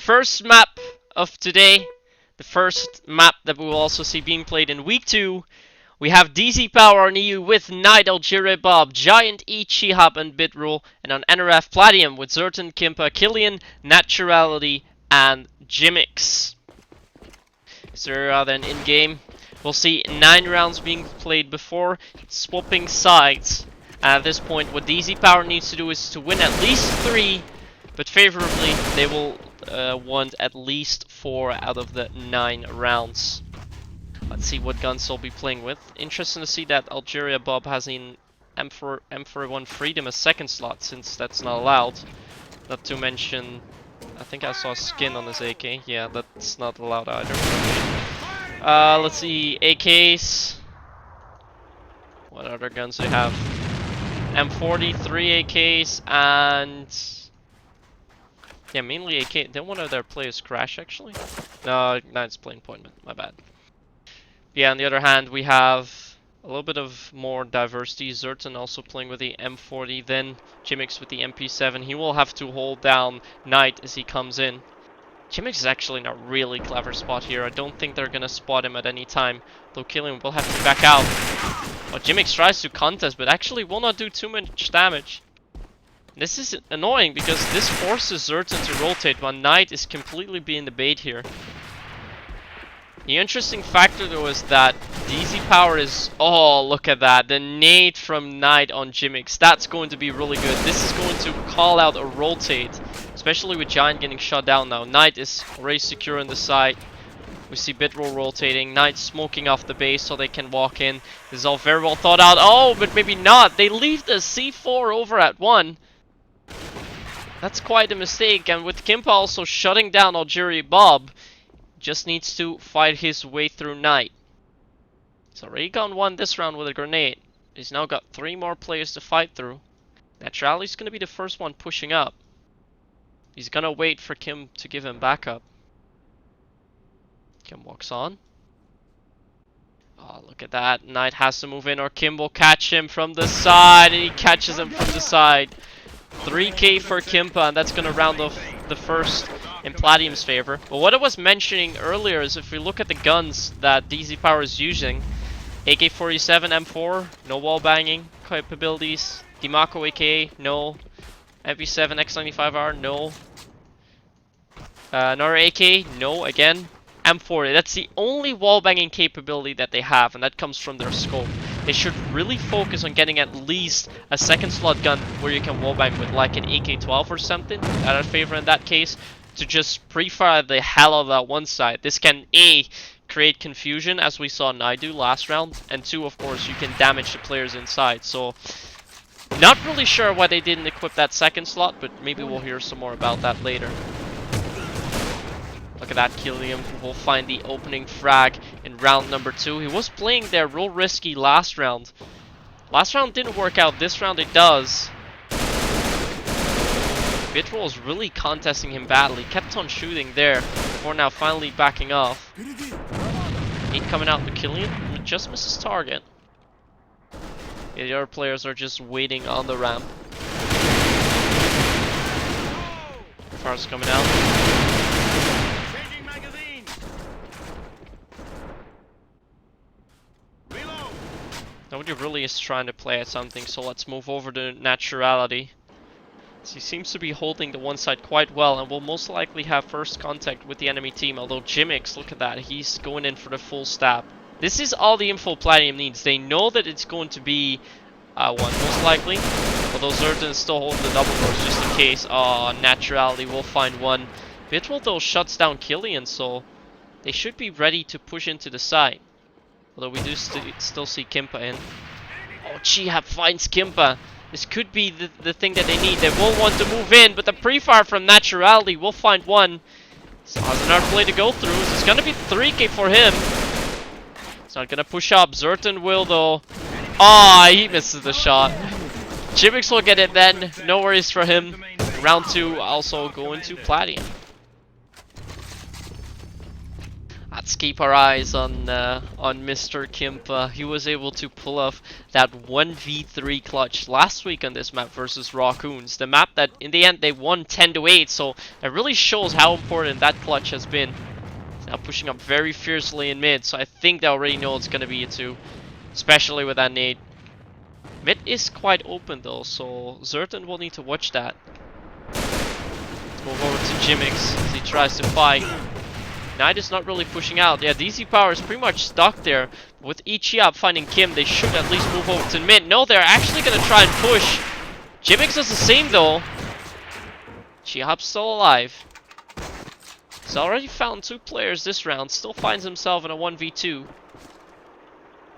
first map of today, the first map that we will also see being played in week 2. We have DzPower on EU with Knight, Algeria, Bob, Giant, E, Chihab, and Bitrule, and on NRF Platium with Zertan, Kimpa, Killian, Naturality, and Jimix. So then in game, we'll see 9 rounds being played before swapping sides. At this point, what DzPower needs to do is to win at least 3, but favorably, they will want at least 4 out of the 9 rounds. Let's see what guns they'll be playing with. Interesting to see that Algeria Bob has an M41 Freedom a second slot, since that's not allowed. Not to mention, I think I saw skin on this AK. Yeah, that's not allowed either. Let's see, AKs. What other guns do they have? M40, 3 AKs, and yeah, mainly AK. Did one of their players crash actually? No, it's playing appointment. My bad. Yeah, on the other hand, we have a little bit of more diversity. Zertan also playing with the M40, then Jimix with the MP7. He will have to hold down Knight as he comes in. Jimix is actually in a really clever spot here. I don't think they're gonna spot him at any time, though Killian will have to back out. Well, Jimix tries to contest, but actually will not do too much damage. This is annoying because this forces Zertan to rotate while Knight is completely being the bait here. The interesting factor though is that DzPower is... Oh, look at that. The nade from Knight on Jimix. That's going to be really good. This is going to call out a rotate, especially with Giant getting shut down now. Knight is already secure in the site. We see Bitrule rotating. Knight smoking off the base so they can walk in. This is all very well thought out. Oh, but maybe not. They leave the C4 over at 1. That's quite a mistake. And with Kimpa also shutting down Algeria Bob, just needs to fight his way through Knight. He's already gone 1 this round with a grenade. He's now got 3 more players to fight through. Naturality's gonna be the first one pushing up. He's gonna wait for Kim to give him backup. Kim walks on. Oh, look at that. Knight has to move in or Kim will catch him from the side, and he catches him from the side. 3k for Kimpa, and that's gonna round off the first in Platium's favor. But what I was mentioning earlier is if we look at the guns that DzPower is using, AK-47 M4, no wall banging capabilities. Dimako AK, no. MP7 X95R, no. Another AK, no again. M40, that's the only wall banging capability that they have, and that comes from their scope. They should really focus on getting at least a second slot gun where you can wallbang with like an AK-12 or something. I'd favor in that case to just pre-fire the hell out of that one side. This can A, create confusion as we saw Knight do last round, and 2, of course, you can damage the players inside. So not really sure why they didn't equip that second slot, but maybe we'll hear some more about that later. Look at that, Killian will find the opening frag in round number 2. He was playing there real risky last round. Last round didn't work out, this round it does. Bitrule is really contesting him badly, kept on shooting there, before now finally backing off. 8 coming out with Killian, just misses target. Yeah, the other players are just waiting on the ramp. Far's coming out. Nobody really is trying to play at something, so let's move over to Naturality. So he seems to be holding the one side quite well and will most likely have first contact with the enemy team, although Jimix, look at that, he's going in for the full stab. This is all the info Platium needs. They know that it's going to be one, most likely, although Zertan is still holding the double doors just in case. Oh, Naturality will find one. Bitrule though shuts down Killian, so they should be ready to push into the side. Although we do still see Kimpa in. Oh, Chihab finds Kimpa. This could be the thing that they need. They will want to move in, but the pre-fire from Naturality will find one. So has another play to go through. So it's going to be 3k for him. It's not going to push up. Zertan will though. Ah, he misses the shot. Jimix will get it then. No worries for him. Round 2 also going to Platium. Let's keep our eyes on Mr. Kimpa. He was able to pull off that 1v3 clutch last week on this map versus Raccoons. The map that in the end they won 10-8, so that really shows how important that clutch has been. Now pushing up very fiercely in mid, so I think they already know it's gonna be a 2, especially with that nade. Mid is quite open though, so Zertan will need to watch that. Let's move over to Jimix as he tries to fight. Knight is not really pushing out. Yeah, DzPower is pretty much stuck there. With Ichiab finding Kim, they should at least move over to mid. No, they're actually going to try and push. Jimix does the same though. Chihab's still alive. He's already found 2 players this round. Still finds himself in a 1v2.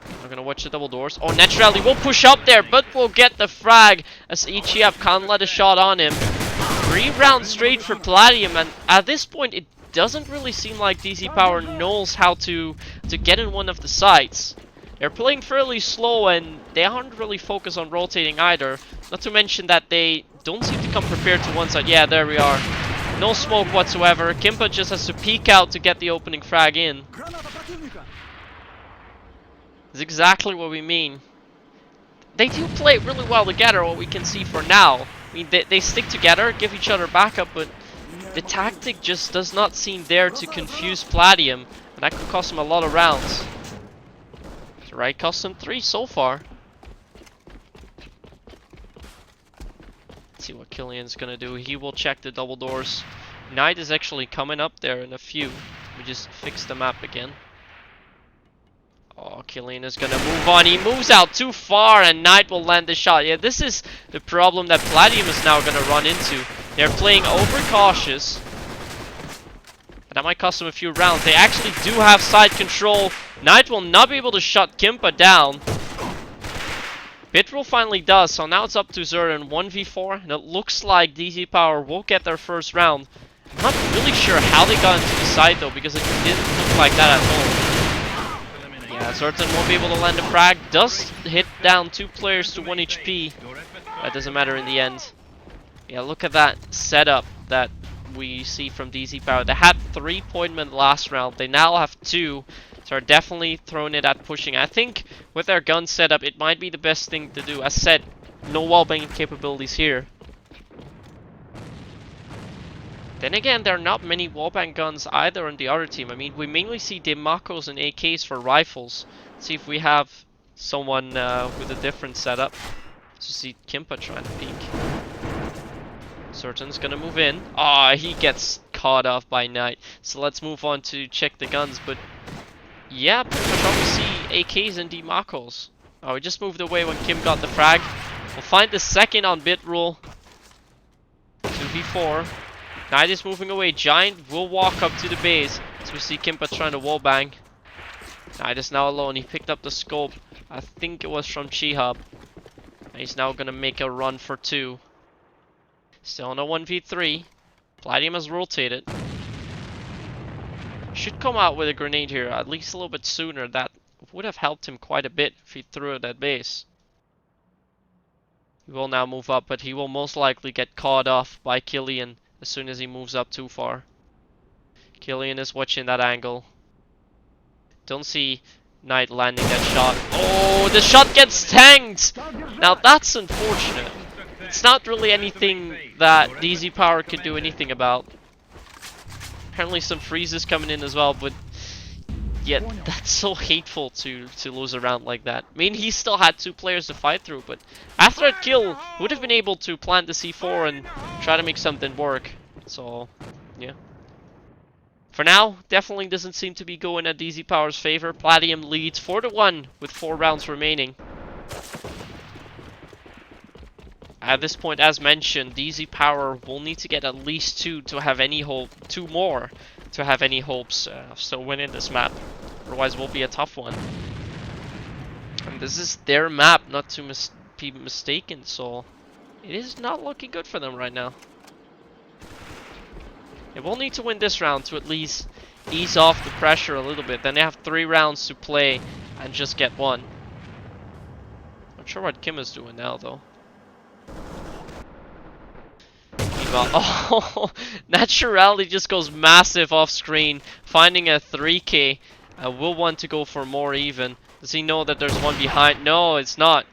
I'm going to watch the double doors. Oh, naturally will push up there, but will get the frag as Ichiab can't let a shot on him. 3 rounds straight for Platium, and at this point it doesn't really seem like DzPower knows how to get in one of the sites. They're playing fairly slow and they aren't really focused on rotating either. Not to mention that they don't seem to come prepared to one side. Yeah, there we are. No smoke whatsoever. Kimpa just has to peek out to get the opening frag in. That's exactly what we mean. They do play really well together, what we can see for now. I mean, they stick together, give each other backup, but the tactic just does not seem there to confuse Platium, and that could cost him a lot of rounds. So right, cost him 3 so far. Let's see what Killian's gonna do. He will check the double doors. Knight is actually coming up there in a few. We just fixed the map again. Oh, Killian is gonna move on. He moves out too far and Knight will land the shot. Yeah, this is the problem that Platium is now gonna run into. They're playing overcautious. That might cost them a few rounds. They actually do have side control. Knight will not be able to shut Kimpa down. Bitrule finally does, so now it's up to Zertan 1v4. And it looks like DzPower will get their first round. I'm not really sure how they got into the side though, because it didn't look like that at all. Yeah, Zertan won't be able to land a frag. Does hit down 2 players to 1 HP. That doesn't matter in the end. Yeah, look at that setup that we see from DzPower. They had 3 pointmen last round. They now have 2. So they're definitely throwing it at pushing. I think with their gun setup, it might be the best thing to do. As said, no wallbanging capabilities here. Then again, there are not many wallbang guns either on the other team. I mean, we mainly see Demakos and AKs for rifles. Let's see if we have someone with a different setup. To see Kimpa trying to peek. Zertan's gonna move in. Ah, he gets caught off by Knight. So let's move on to check the guns. But yeah, pretty much all we see AKs and Demakos. Oh, we just moved away when Kim got the frag. We'll find the second on Bitrule. 2v4. Knight is moving away. Giant will walk up to the base. So we see Kimpa trying to wallbang. Knight is now alone. He picked up the scope. I think it was from Chihab. And he's now gonna make a run for 2. Still on a 1v3. Platium has rotated. Should come out with a grenade here, at least a little bit sooner. That would have helped him quite a bit if he threw it at base. He will now move up, but he will most likely get caught off by Killian as soon as he moves up too far. Killian is watching that angle. Don't see Knight landing that shot. Oh, the shot gets tanked! Now that's unfortunate. It's not really anything that DzPower could do anything about. Apparently some freezes coming in as well, but yet that's so hateful to lose a round like that. I mean, he still had 2 players to fight through, but after that kill, would have been able to plant the C4 and try to make something work. So, yeah. For now, definitely doesn't seem to be going at DzPower's favor. Platium leads 4-1 with 4 rounds remaining. At this point, as mentioned, DzPower will need to get at least 2 to have any hope, 2 more to have any hopes of still winning this map. Otherwise, it will be a tough one. And this is their map, not to be mistaken, so it is not looking good for them right now. They will need to win this round to at least ease off the pressure a little bit. Then they have 3 rounds to play and just get 1. Not sure what Kim is doing now, though. timeout. Oh, Naturality just goes massive off screen, finding a 3k. Will want to go for more even. Does he know that there's one behind? No, it's not.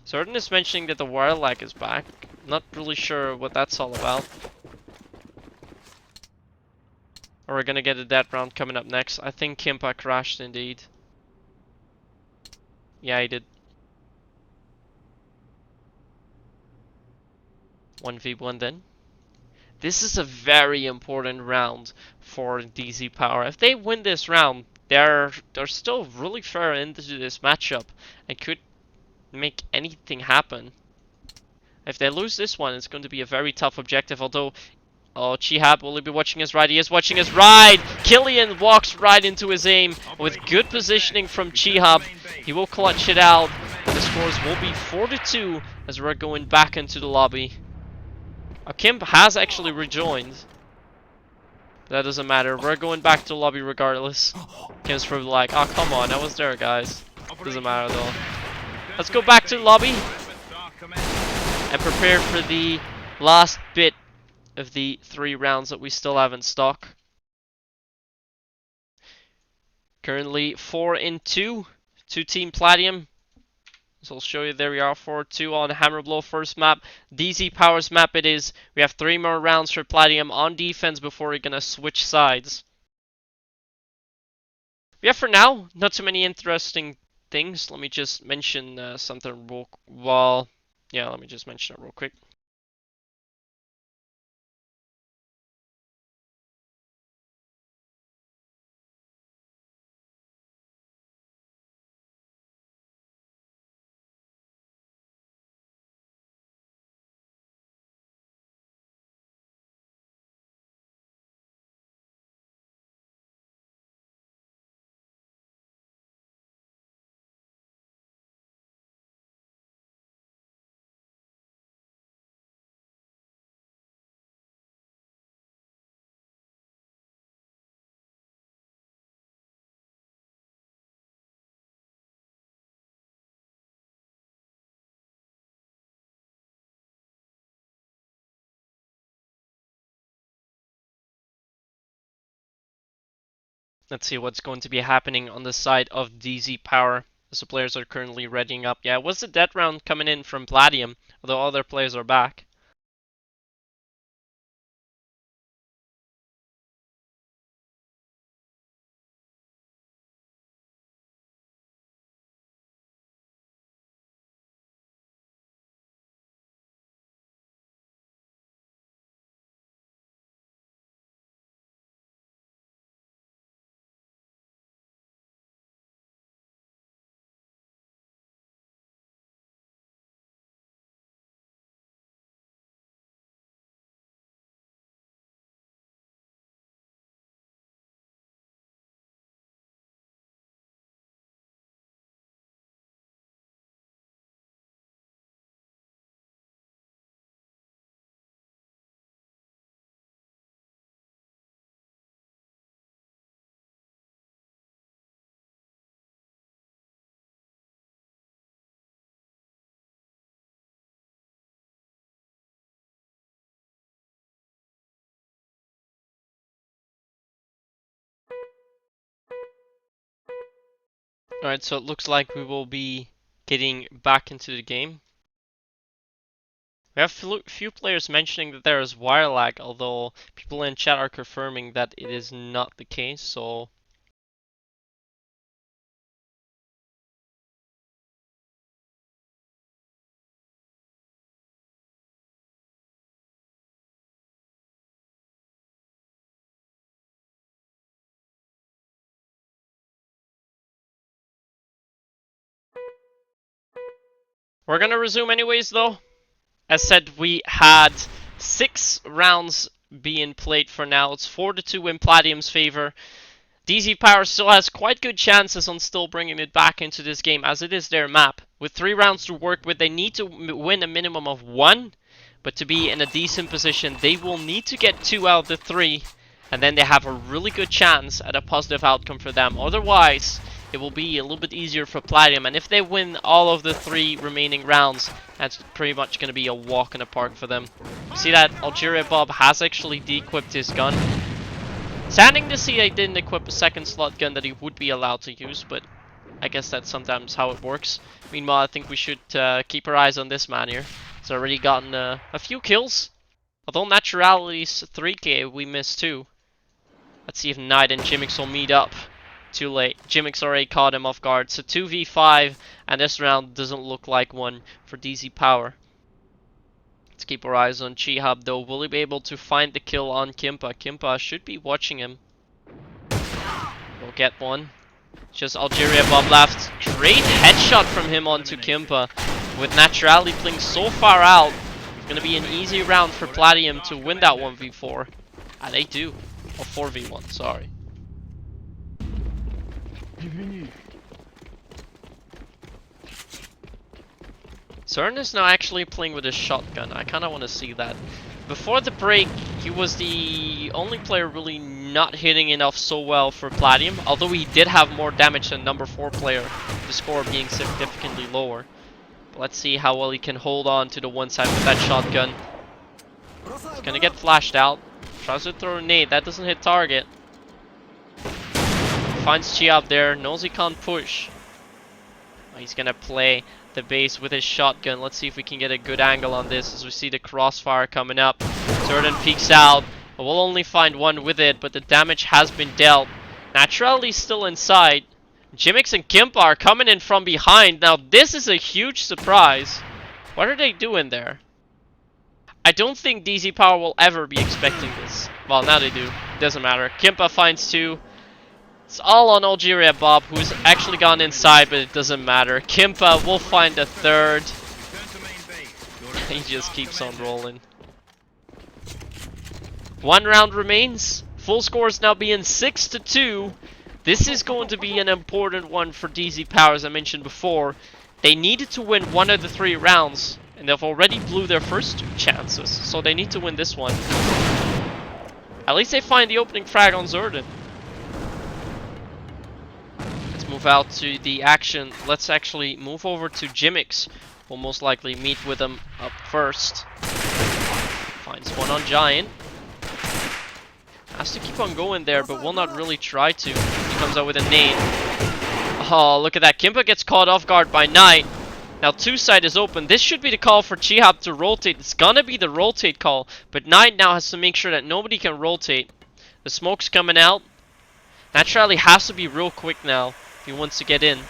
Certain is mentioning that the wire lag is back. Not really sure what that's all about. Or we're gonna get a dead round coming up next. I think Kimpa crashed indeed. Yeah, he did. 1v1 then. This is a very important round for DzPower. If they win this round, they're still really far into this matchup and could make anything happen. If they lose this one, it's going to be a very tough objective. Although, oh, Chihab, will he be watching his right? He is watching his right! Killian walks right into his aim with good positioning from Chihab. He will clutch it out. The scores will be 4-2 as we're going back into the lobby. Kim has actually rejoined. That doesn't matter. We're going back to the lobby regardless. Kim's probably like, oh, come on, I was there, guys. Doesn't matter though. Let's go back to the lobby and prepare for the last bit of the 3 rounds that we still have in stock. Currently 4-2 to Team Platium. So I'll show you, there we are, 4-2 on Hammerblow first map. DzPower's map it is. We have 3 more rounds for Platium on defense before we're gonna switch sides. Yeah, for now, not too many interesting things. Let me just mention something real let me just mention it real quick. Let's see what's going to be happening on the side of DzPower as the players are currently readying up. Yeah, it was a dead round coming in from Platium, although other players are back. Alright, so it looks like we will be getting back into the game. We have few players mentioning that there is wire lag, although people in chat are confirming that it is not the case, so we're gonna resume anyways though. As said, we had 6 rounds being played for now. It's 4-2 in Platium's favor. DzPower still has quite good chances on still bringing it back into this game, as it is their map. With 3 rounds to work with, they need to win a minimum of 1, but to be in a decent position, they will need to get 2 out of the 3, and then they have a really good chance at a positive outcome for them. Otherwise, it will be a little bit easier for Platium. And if they win all of the 3 remaining rounds, that's pretty much going to be a walk in the park for them. See that Algeria Bob has actually de-equipped his gun. Saddening to see I didn't equip a second slot gun that he would be allowed to use, but I guess that's sometimes how it works. Meanwhile, I think we should keep our eyes on this man here. He's already gotten a few kills. Although Naturality's 3k, we missed 2. Let's see if Knight and Jimmix will meet up. Too late. Jimmix already caught him off guard. So 2v5, and this round doesn't look like one for DzPower. Let's keep our eyes on Chihab though. Will he be able to find the kill on Kimpa? Kimpa should be watching him. We'll get one. Just Algeria Bob left. Great headshot from him onto Kimpa. With Naturality playing so far out, it's going to be an easy round for Platium to win that 1v4. And they do. Or 4v1, sorry. Zern is now actually playing with a shotgun. I kind of want to see that. Before the break, he was the only player really not hitting enough so well for Platium. Although he did have more damage than number 4 player, the score being significantly lower. But let's see how well he can hold on to the one side with that shotgun. He's gonna get flashed out. Tries to throw a nade, that doesn't hit target. Finds Chi up there, knows he can't push. He's gonna play the base with his shotgun. Let's see if we can get a good angle on this as we see the crossfire coming up. Zerdan peeks out. We'll only find one with it, but the damage has been dealt. Naturality's still inside. Jimmix and Kimpa are coming in from behind. Now this is a huge surprise. What are they doing there? I don't think DzPower will ever be expecting this. Well, now they do. Doesn't matter. Kimpa finds 2. It's all on Algeria Bob, who's actually gone inside, but it doesn't matter. Kimpa will find a 3rd. He just keeps on rolling. 1 round remains. Full score is now being 6-2. This is going to be an important one for DzPower, as I mentioned before. They needed to win 1 of the 3 rounds, and they've already blew their first 2 chances, so they need to win this one. At least they find the opening frag on Zerdan. Let's move out to the action. Let's actually move over to Jimmix. We'll most likely meet with him up first. Finds one on Giant. Has to keep on going there, but will not really try to. He comes out with a nade. Oh, look at that. Kimpa gets caught off guard by Knight. Now 2 side is open. This should be the call for Chihab to rotate. It's gonna be the rotate call, but Knight now has to make sure that nobody can rotate. The smoke's coming out. Naturally has to be real quick now if he wants to get in.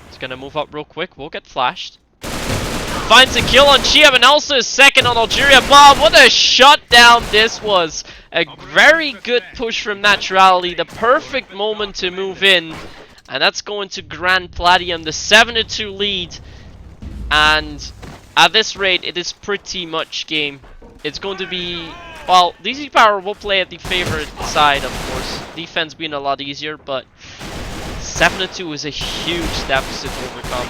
He's gonna move up real quick. We'll get flashed. Finds a kill on Chihab and also a second on Algeria Bob. What a shutdown this was. A very good push from Naturality. The perfect moment to move in. And that's going to grant Platium the 7-2 lead. And at this rate, it is pretty much game. It's going to be... Well, DzPower will play at the favorite side, of course. Defense being a lot easier, but 7-2 is a huge deficit to overcome.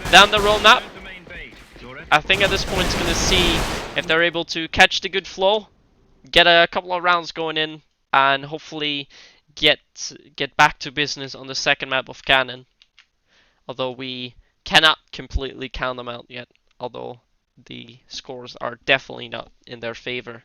And down the road map, I think at this point it's going to see if they're able to catch the good flow, get a couple of rounds going in, and hopefully get back to business on the second map of Cannon. Although we cannot completely count them out yet, although the scores are definitely not in their favor.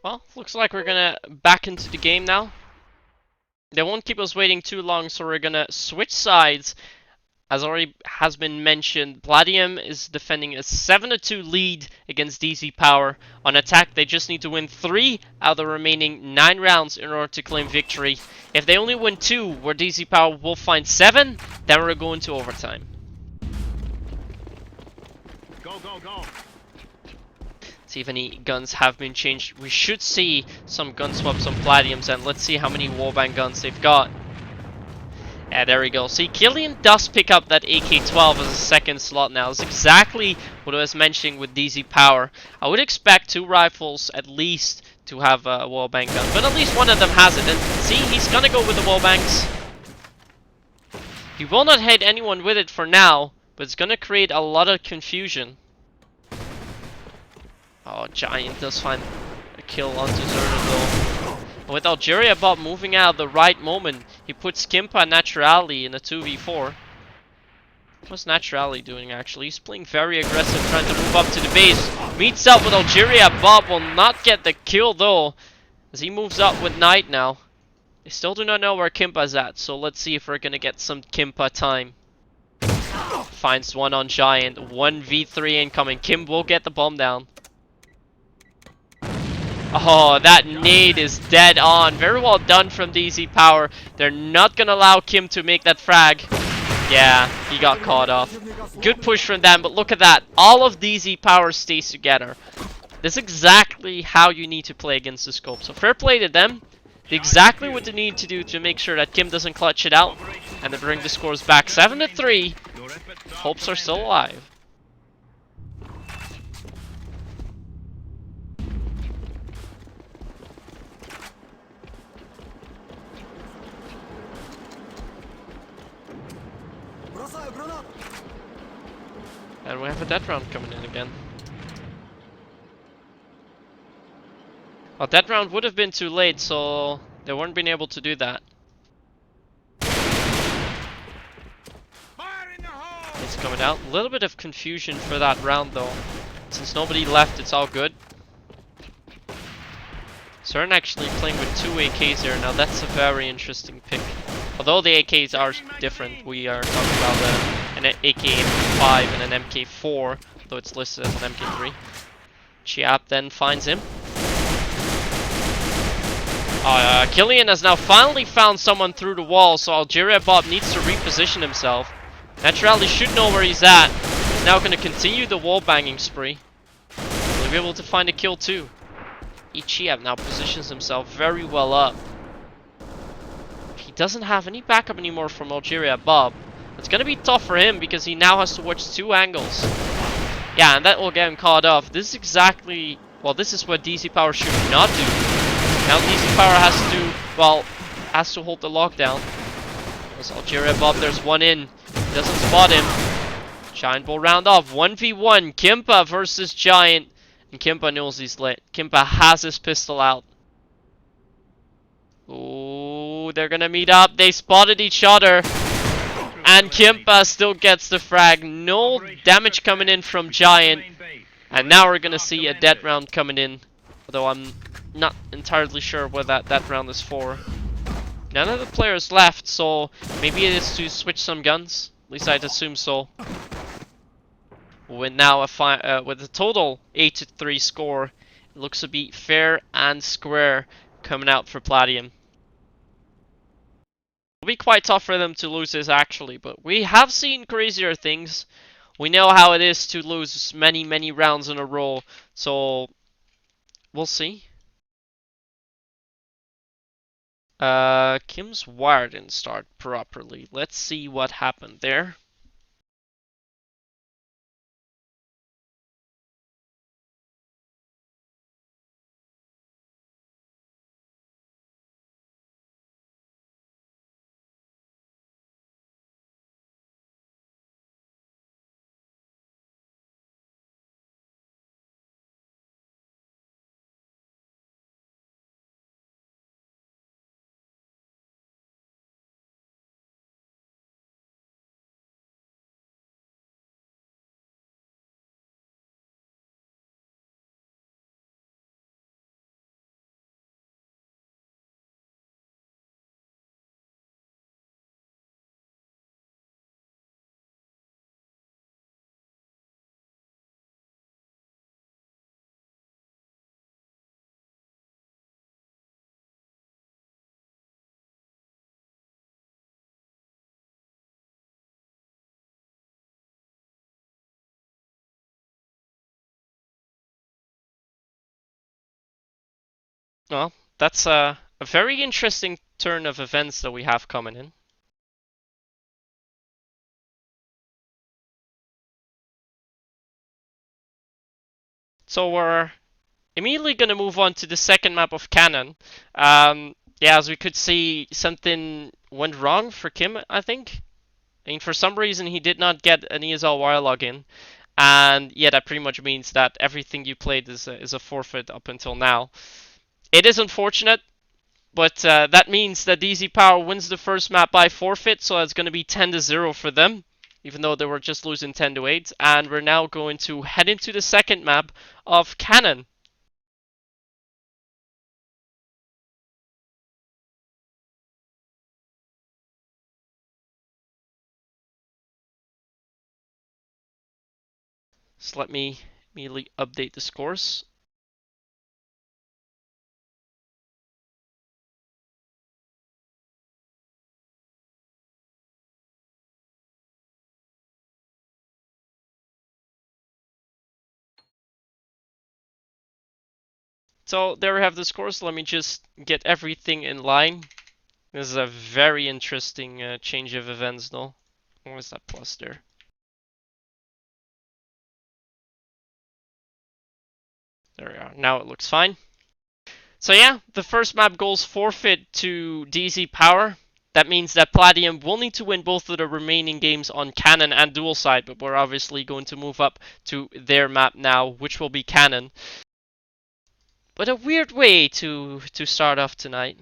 Well, looks like we're gonna back into the game now. They won't keep us waiting too long, so we're gonna switch sides. As already has been mentioned, Platium is defending a 7-2 lead against DzPower. On attack, they just need to win 3 out of the remaining 9 rounds in order to claim victory. If they only win 2, where DzPower will find 7, then we're going to overtime. Go, go, go. See if any guns have been changed. We should see some gun swaps on Platiums, and let's see how many warbang guns they've got. Yeah, there we go. See, Killian does pick up that AK-12 as a second slot now. It's exactly what I was mentioning with DzPower. I would expect 2 rifles at least to have a wallbang gun, but at least one of them has it. And see, he's gonna go with the wallbangs. He will not hit anyone with it for now, but it's gonna create a lot of confusion. Oh, Giant does find a kill on Deserted though. With Algeria Bob moving out at the right moment, he puts Kimpa Naturali in a 2v4. What's Naturali doing actually? He's playing very aggressive, trying to move up to the base. Meets up with Algeria Bob, will not get the kill though, as he moves up with Knight now. They still do not know where Kimpa's at, so let's see if we're gonna get some Kimpa time. Finds one on Giant, 1v3 incoming. Kim will get the bomb down. Oh, that nade is dead on. Very well done from DzPower. They're not gonna allow Kim to make that frag. Yeah, he got caught off. Good push from them, but look at that. All of DzPower stays together. This is exactly how you need to play against the scope. So fair play to them. Exactly what they need to do to make sure that Kim doesn't clutch it out. And they bring the scores back 7-3. Hopes are still alive. And we have a death round coming in again. Well, that round would have been too late, so they weren't being able to do that. It's coming out. A little bit of confusion for that round though. Since nobody left, it's all good. CERN actually playing with 2 AKs here. Now that's a very interesting pick. Although the AKs are different, we are talking about an AK-5 and an MK4, though it's listed as an MK3. Chiap then finds him. Killian has now finally found someone through the wall, so Algeria Bob needs to reposition himself. Naturally should know where he's at. He's now going to continue the wall banging spree. Will he be able to find a kill too? Chiap now positions himself very well up. He doesn't have any backup anymore from Algeria Bob. It's going to be tough for him because he now has to watch 2 angles. Yeah, and that will get him caught off. This is exactly... well, this is what DzPower should not do. Now DzPower has to... well, has to hold the lockdown. As Algeria Bob, there's one in. He doesn't spot him. Giant will round off. 1v1. Kimpa versus Giant. And Kimpa knows he's lit. Kimpa has his pistol out. Ooh, they're gonna meet up. They spotted each other. And Kimpa still gets the frag. No damage coming in from Giant. And now we're gonna see a death round coming in. Although I'm not entirely sure what that round is for. None of the players left, so maybe it is to switch some guns. At least I'd assume so. With now with a total 8-3 score, it looks to be fair and square coming out for Platium. It'll be quite tough for them to lose this actually, but we have seen crazier things. We know how it is to lose many rounds in a row, so we'll see. Kim's wire didn't start properly. Let's see what happened there. Well, that's a very interesting turn of events that we have coming in. So we're immediately going to move on to the second map of Cannon. Yeah, as we could see, something went wrong for Kim, I think. I mean, for some reason, he did not get an ESL wire login. And yeah, that pretty much means that everything you played is a forfeit up until now. It is unfortunate, but that means that DzPower wins the first map by forfeit, so it's going to be 10-0 for them, even though they were just losing 10-8. And we're now going to head into the second map of Cannon. So let me immediately update the scores. So there we have the scores. Let me just get everything in line. This is a very interesting change of events, though. Where's that plus there? There we are. Now it looks fine. So yeah, the first map goes forfeit to DzPower. That means that Platium will need to win both of the remaining games on Cannon and Dual side, but we're obviously going to move up to their map now, which will be Cannon. But a weird way to start off tonight.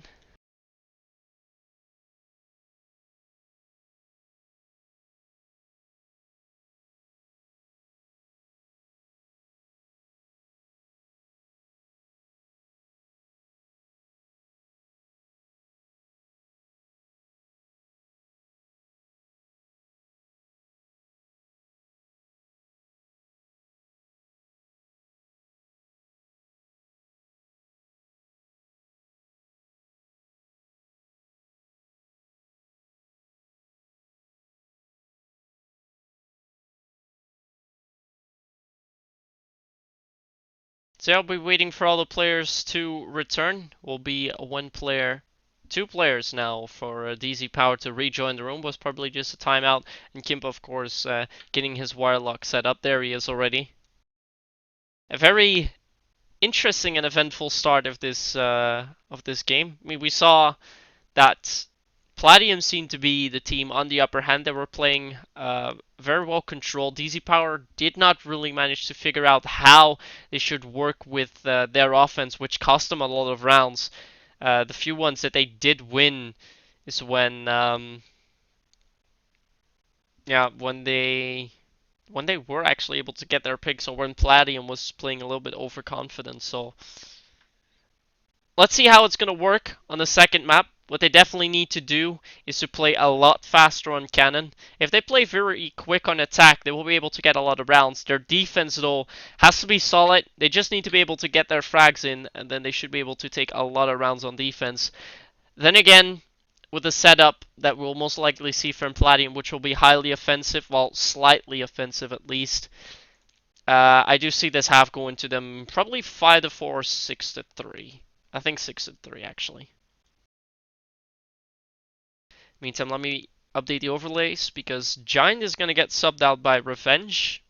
So I'll be waiting for all the players to return. Will be one player, two players now for DzPower to rejoin the room. Was probably just a timeout, and Kimp, of course, getting his wire lock set up. There he is already. A very interesting and eventful start of this game. I mean, we saw that Platium seemed to be the team on the upper hand. They were playing very well controlled. DzPower did not really manage to figure out how they should work with their offense, which cost them a lot of rounds. The few ones that they did win is when they were actually able to get their picks, or when Platium was playing a little bit overconfident. So let's see how it's going to work on the second map. What they definitely need to do is to play a lot faster on Cannon. If they play very quick on attack, they will be able to get a lot of rounds. Their defense, though, has to be solid. They just need to be able to get their frags in, and then they should be able to take a lot of rounds on defense. Then again, with the setup that we'll most likely see from Platium, which will be highly offensive, well, slightly offensive at least, I do see this half going to them probably 5-4, 6-3. I think 6-3 actually. Meantime, let me update the overlays because Giant is going to get subbed out by Revenge.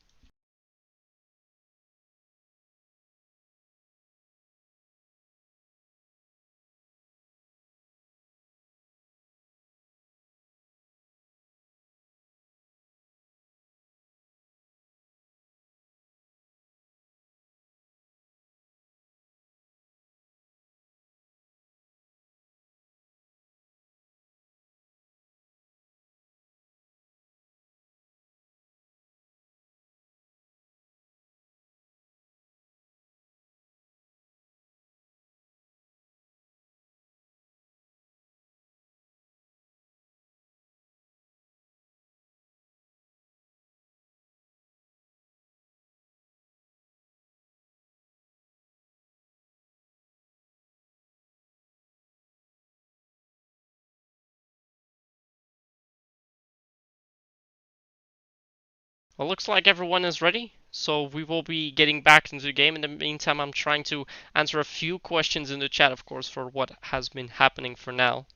Well, looks like everyone is ready, so we will be getting back into the game. In the meantime, I'm trying to answer a few questions in the chat, of course, for what has been happening for now.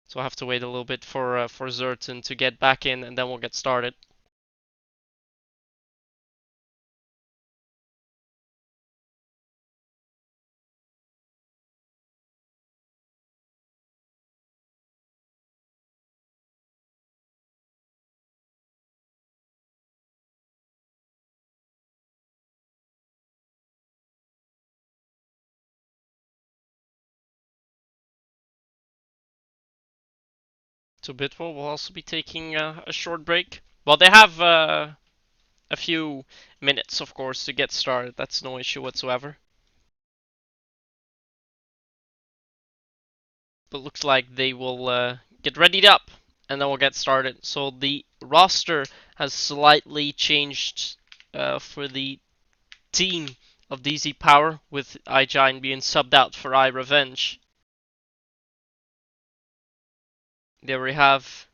So I have to wait a little bit for Zerton to get back in, and then we'll get started. So Bitwell will also be taking a short break. Well, they have a few minutes, of course, to get started. That's no issue whatsoever. But looks like they will get readied up, and then we'll get started. So the roster has slightly changed for the team of DzPower, with iGiant being subbed out for iRevenge. There we have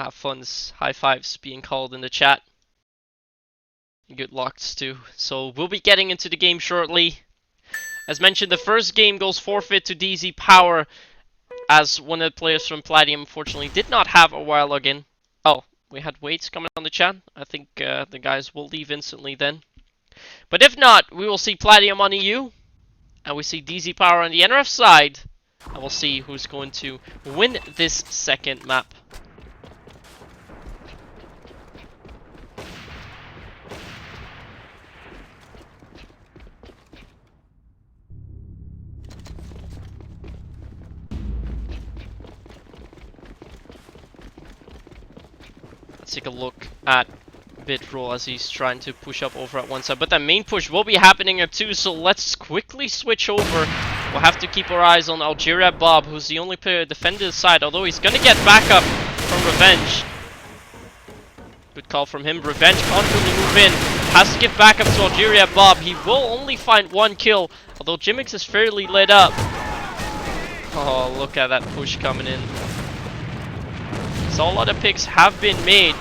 fun's high fives being called in the chat. Good lucks too. So we'll be getting into the game shortly. As mentioned, the first game goes forfeit to DzPower, as one of the players from Platium unfortunately did not have a wire login. Oh, we had waits coming on the chat. I think the guys will leave instantly then. But if not, we will see Platium on EU, and we see DzPower on the NRF side, and we'll see who's going to win this second map. Let's take a look at Bitroll as he's trying to push up over at one side. But that main push will be happening at two, so let's quickly switch over. We'll have to keep our eyes on Algeria Bob, who's the only player defending his side, although he's going to get backup from Revenge. Good call from him. Revenge can't really move in. Has to give backup to Algeria Bob. He will only find one kill, although Jimix is fairly lit up. Oh, look at that push coming in. So a lot of picks have been made.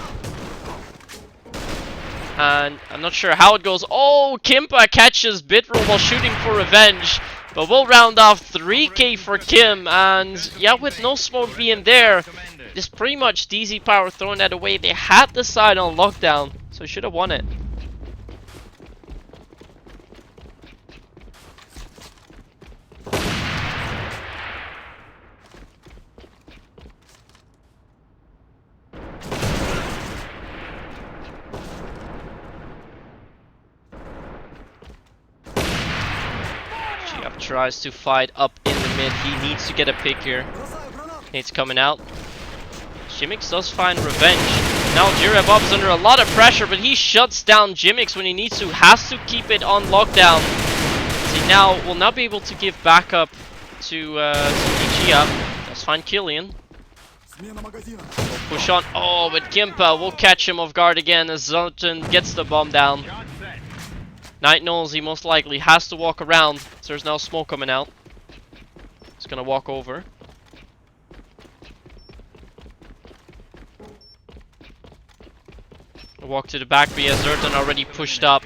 And I'm not sure how it goes. Oh, Kimpa catches Bitroll while shooting for Revenge. But we'll round off 3k for Kim. And yeah, with no smoke being there, it's pretty much DzPower throwing that away. They had the side on lockdown, so should have won it. Tries to fight up in the mid. He needs to get a pick here. It's coming out. Jimix does find Revenge. Now Algeria Bob's under a lot of pressure, but he shuts down Jimix when he needs to. Has to keep it on lockdown. See, now will not be able to give backup to Ichia. Let's find Killian. We'll push on. Oh, but Kimpa will catch him off guard again as Zoltan gets the bomb down. Knight knows he most likely has to walk around, so there's now smoke coming out. He's gonna walk over. Walk to the back, but yeah, Zertan already pushed up.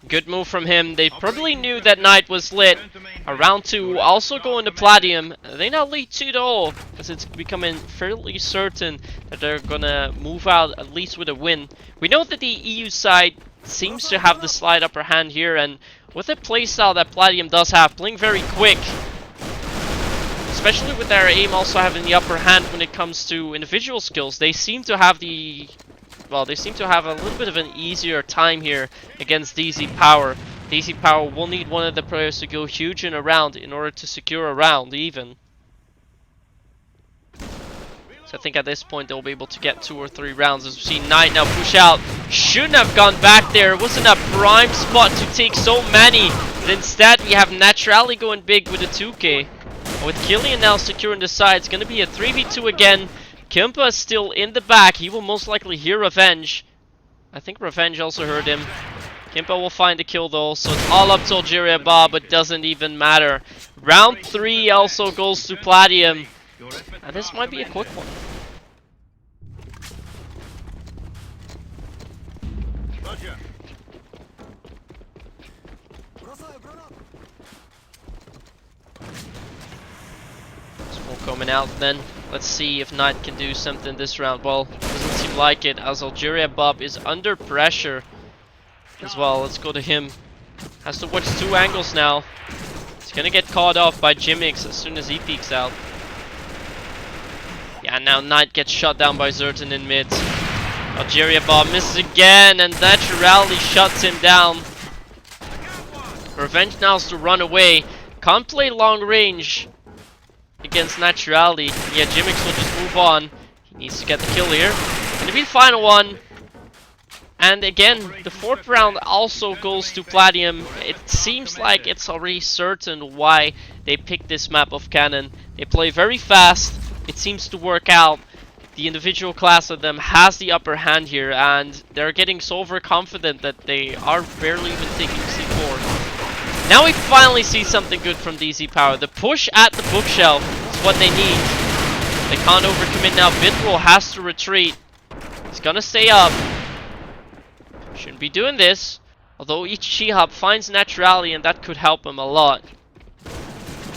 Good move from him. They probably knew that Knight was lit. Round 2 also going to Platium. They now lead 2-0, as it's becoming fairly certain that they're gonna move out at least with a win. We know that the EU side seems to have the slight upper hand here, and with the playstyle that Platium does have, playing very quick, especially with their aim also having the upper hand when it comes to individual skills, they seem to have the, well, they seem to have a little bit of an easier time here against DzPower. DzPower will need one of the players to go huge in a round in order to secure a round even. So I think at this point they'll be able to get 2 or 3 rounds. As we see Knight now push out. Shouldn't have gone back there. It wasn't a prime spot to take so many. But instead we have Naturally going big with a 2k. With Killian now securing the side, it's going to be a 3v2 again. Kimpa is still in the back. He will most likely hear Revenge. I think Revenge also heard him. Kimpa will find the kill though, so it's all up to Algeria Bob, but doesn't even matter. Round 3 also goes to Platium. And this might be a quick one. Smoke coming out then. Let's see if Knight can do something this round. Well, doesn't seem like it, as Algeria Bob is under pressure as well. Let's go to him. Has to watch 2 angles now. He's gonna get caught off by Jimmix as soon as he peeks out. Yeah, now Knight gets shot down by Zertan in mid. Algeria Bob misses again, and Naturality shuts him down. Revenge now has to run away. Can't play long range against Naturality. Yeah, Jimmix will just move on. He needs to get the kill here. Gonna be the final one. And again, the 4th round also goes to Platium. It seems like it's already certain why they picked this map of Cannon. They play very fast. It seems to work out. The individual class of them has the upper hand here, and they're getting so overconfident that they are barely even taking C4. Now we finally see something good from DzPower. The push at the bookshelf is what they need. They can't overcommit now. Bitrol has to retreat. He's gonna stay up. Shouldn't be doing this. Although each Shihab finds Naturality, and that could help him a lot.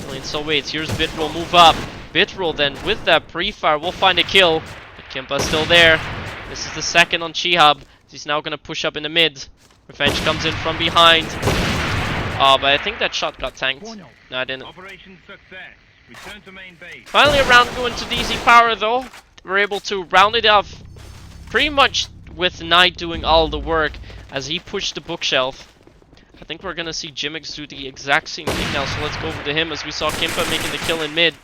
And so waits. Here's Bitrol, move up. Bitrol then with that pre-fire will find a kill. But Kimpa's still there. This is the 2nd on Shihab. He's now gonna push up in the mid. Revenge comes in from behind. Oh, but I think that shot got tanked. No, I didn't. Finally a round going to DzPower though. We're able to round it off pretty much with Knight doing all the work as he pushed the bookshelf. I think we're gonna see Jimmix do the exact same thing now, so let's go over to him as we saw Kimpa making the kill in mid.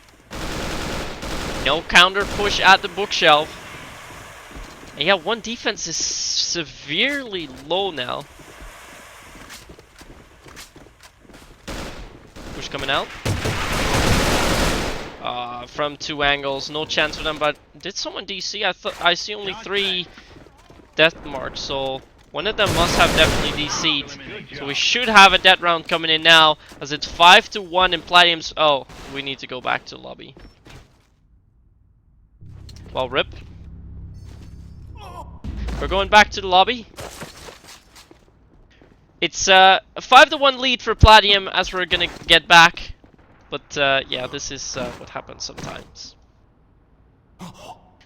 No counter push at the bookshelf. And yeah, 1 defense is severely low now. Push coming out. From 2 angles, no chance for them, but did someone DC? I see only 3 death marks, so one of them must have definitely DC'd. So we should have a death round coming in now, as it's 5-1 in Platium's. Oh, we need to go back to lobby. Well, rip. We're going back to the lobby. It's a 5-1 lead for Platium as we're gonna get back. But yeah, this is what happens sometimes.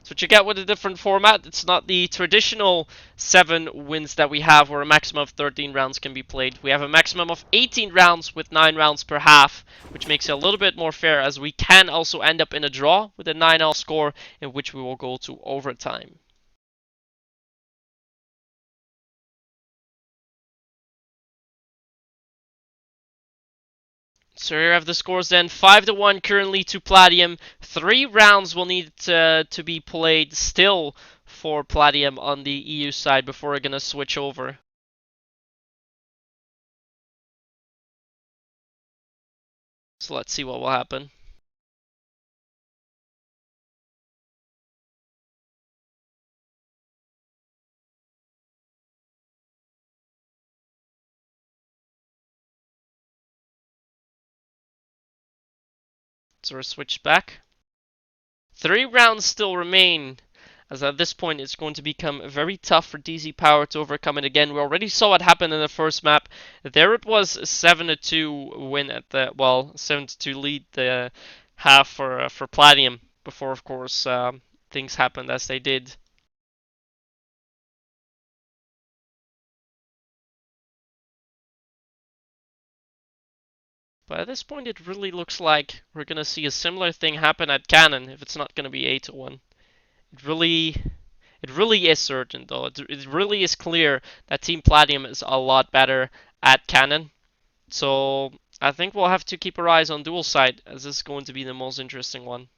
So what you get with a different format, it's not the traditional 7 wins that we have where a maximum of 13 rounds can be played. We have a maximum of 18 rounds with 9 rounds per half, which makes it a little bit more fair as we can also end up in a draw with a 9-all score in which we will go to overtime. So here we have the scores then. 5-1 currently to Platium. 3 rounds will need to be played still for Platium on the EU side before we're going to switch over. So let's see what will happen. So we're switched back. 3 rounds still remain, as at this point it's going to become very tough for DzPower to overcome it again. We already saw what happened in the first map. There it was a 7-2 win at the, well, 7-2 lead the half for Platium before, of course, things happened as they did. But at this point, it really looks like we're gonna see a similar thing happen at Cannon if it's not gonna be 8-1. It really is certain though. It really is clear that Team Platium is a lot better at Cannon. So I think we'll have to keep our eyes on dual side as this is going to be the most interesting one.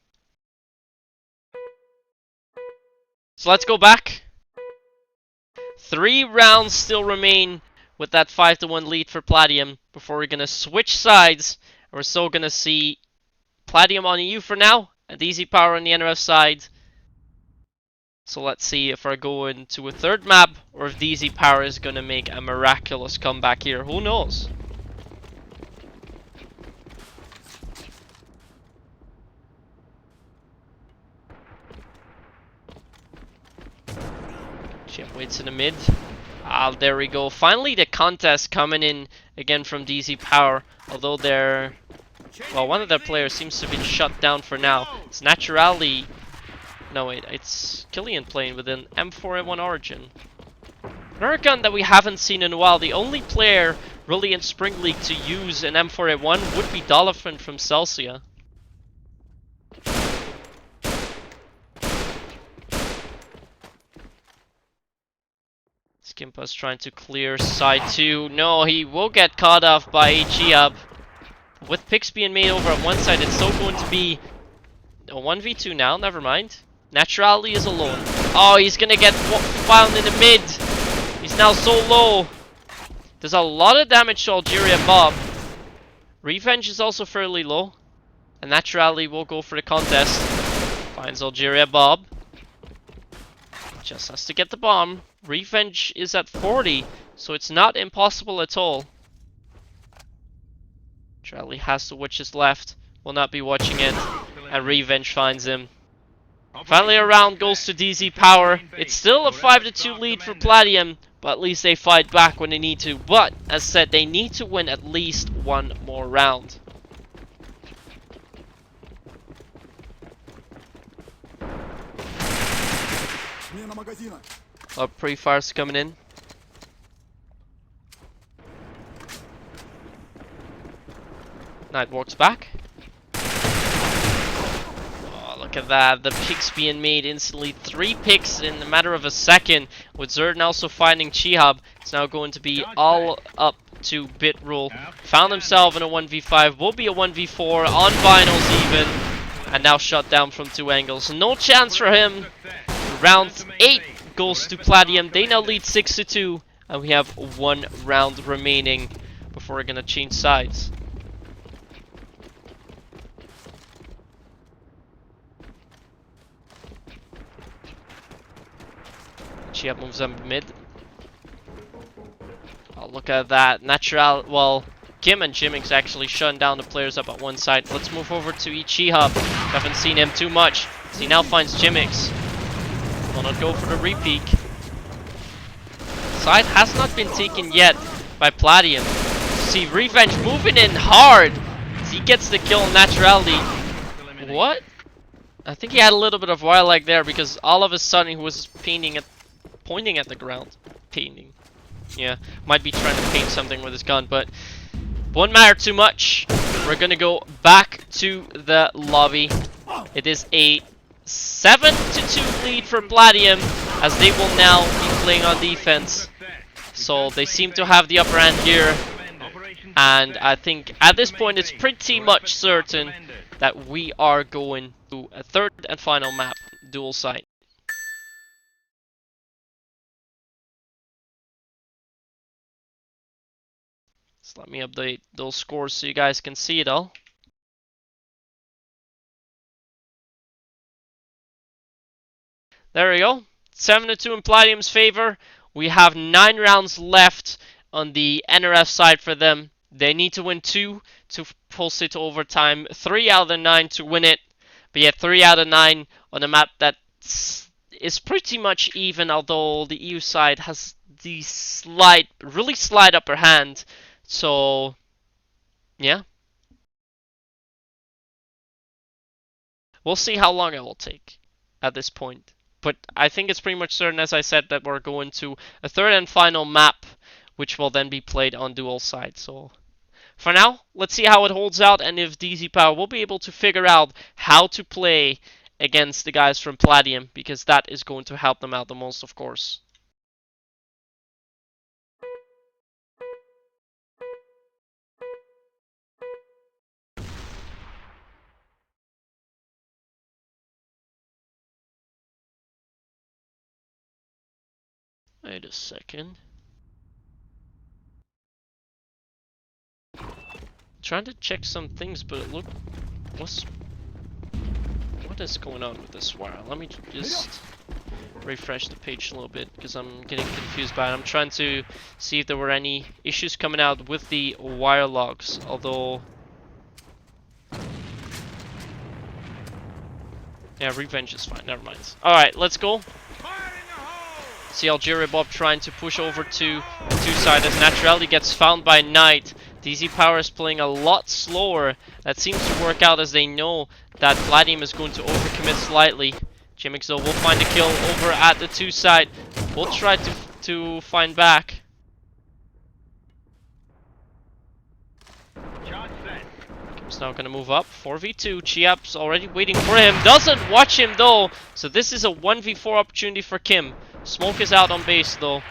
So let's go back. 3 rounds still remain with that 5-1 lead for Platium before we're gonna switch sides. We're still gonna see Platium on EU for now and DzPower on the NRF side. So let's see if we're going to a third map or if DzPower is going to make a miraculous comeback here. Who knows? Chip waits in the mid. Ah, there we go. Finally the contest coming in again from DzPower. Although they're... well, one of their players seems to have been shut down for now. It's Naturally... no wait, it's Killian playing with an M4A1 Origin. Another gun that we haven't seen in a while. The only player really in Spring League to use an M4A1 would be Dolphin from Celsia. Skimpa's trying to clear side 2. No, he will get caught off by AGA. With picks being made over at one side, it's still going to be a 1v2 now. Never mind. Naturally is alone. Oh, he's gonna get found in the mid. He's now so low. There's a lot of damage to Algeria Bob. Revenge is also fairly low. And Naturally will go for the contest. Finds Algeria Bob. Just has to get the bomb. Revenge is at 40, so it's not impossible at all. Charlie has to watch his left. Will not be watching it. And Revenge finds him. Finally a round goes to DzPower. It's still a 5-2 lead for Platium, but at least they fight back when they need to. But, as said, they need to win at least one more round. Pre-fires coming in. Knight walks back. Oh, look at that. The picks being made instantly. 3 picks in a matter of a second. With Zerd also finding Chihab. It's now going to be all up to Bitrule. Found himself in a 1v5. Will be a 1v4 on vinyls even. And now shut down from 2 angles. No chance for him. Round 8 goes to Platium. They now lead 6-2. And we have 1 round remaining before we're going to change sides. Chia moves up mid. Oh, look at that. Well, Kim and Jimmix actually shutting down the players up at one side. Let's move over to Ichihab. Haven't seen him too much. So he now finds Jimmix. Will not go for the repeat. Side has not been taken yet by Platium. See Revenge moving in hard. He gets the kill naturally. What? I think he had a little bit of wire lag there because all of a sudden he was pointing at the ground. Painting. Yeah, might be trying to paint something with his gun, but won't matter too much. We're gonna go back to the lobby. It is a 7-2 lead for Platium, as they will now be playing on defense. So they seem to have the upper hand here. And I think at this point it's pretty much certain that we are going to a third and final map, dual site. So let me update those scores so you guys can see it all. There we go. 7-2 in Platium's favor. We have 9 rounds left on the NRF side for them. They need to win 2 to pulse it to overtime. 3 out of the 9 to win it. But yeah, 3 out of 9 on a map that is pretty much even, although the EU side has the really slight upper hand. So, yeah. We'll see how long it will take at this point. But I think it's pretty much certain, as I said, that we're going to a third and final map, which will then be played on dual sides. So, for now, let's see how it holds out and if DzPower will be able to figure out how to play against the guys from Platium, because that is going to help them out the most, of course. Wait a second. Trying to check some things, but it looked... what is going on with this wire? Let me just... refresh the page a little bit because I'm getting confused by it. I'm trying to see if there were any issues coming out with the wire logs, although... Yeah, revenge is fine, never mind. Alright, let's go. See DzPower trying to push over to the two side as Naturality gets found by Knight. DzPower is playing a lot slower. That seems to work out as they know that Platium is going to overcommit slightly. Jimix though will find a kill over at the two side. We'll try to find back. Kim's now gonna move up. 4v2. Chiap's already waiting for him. Doesn't watch him though. So this is a 1v4 opportunity for Kim. Smoke is out on base though.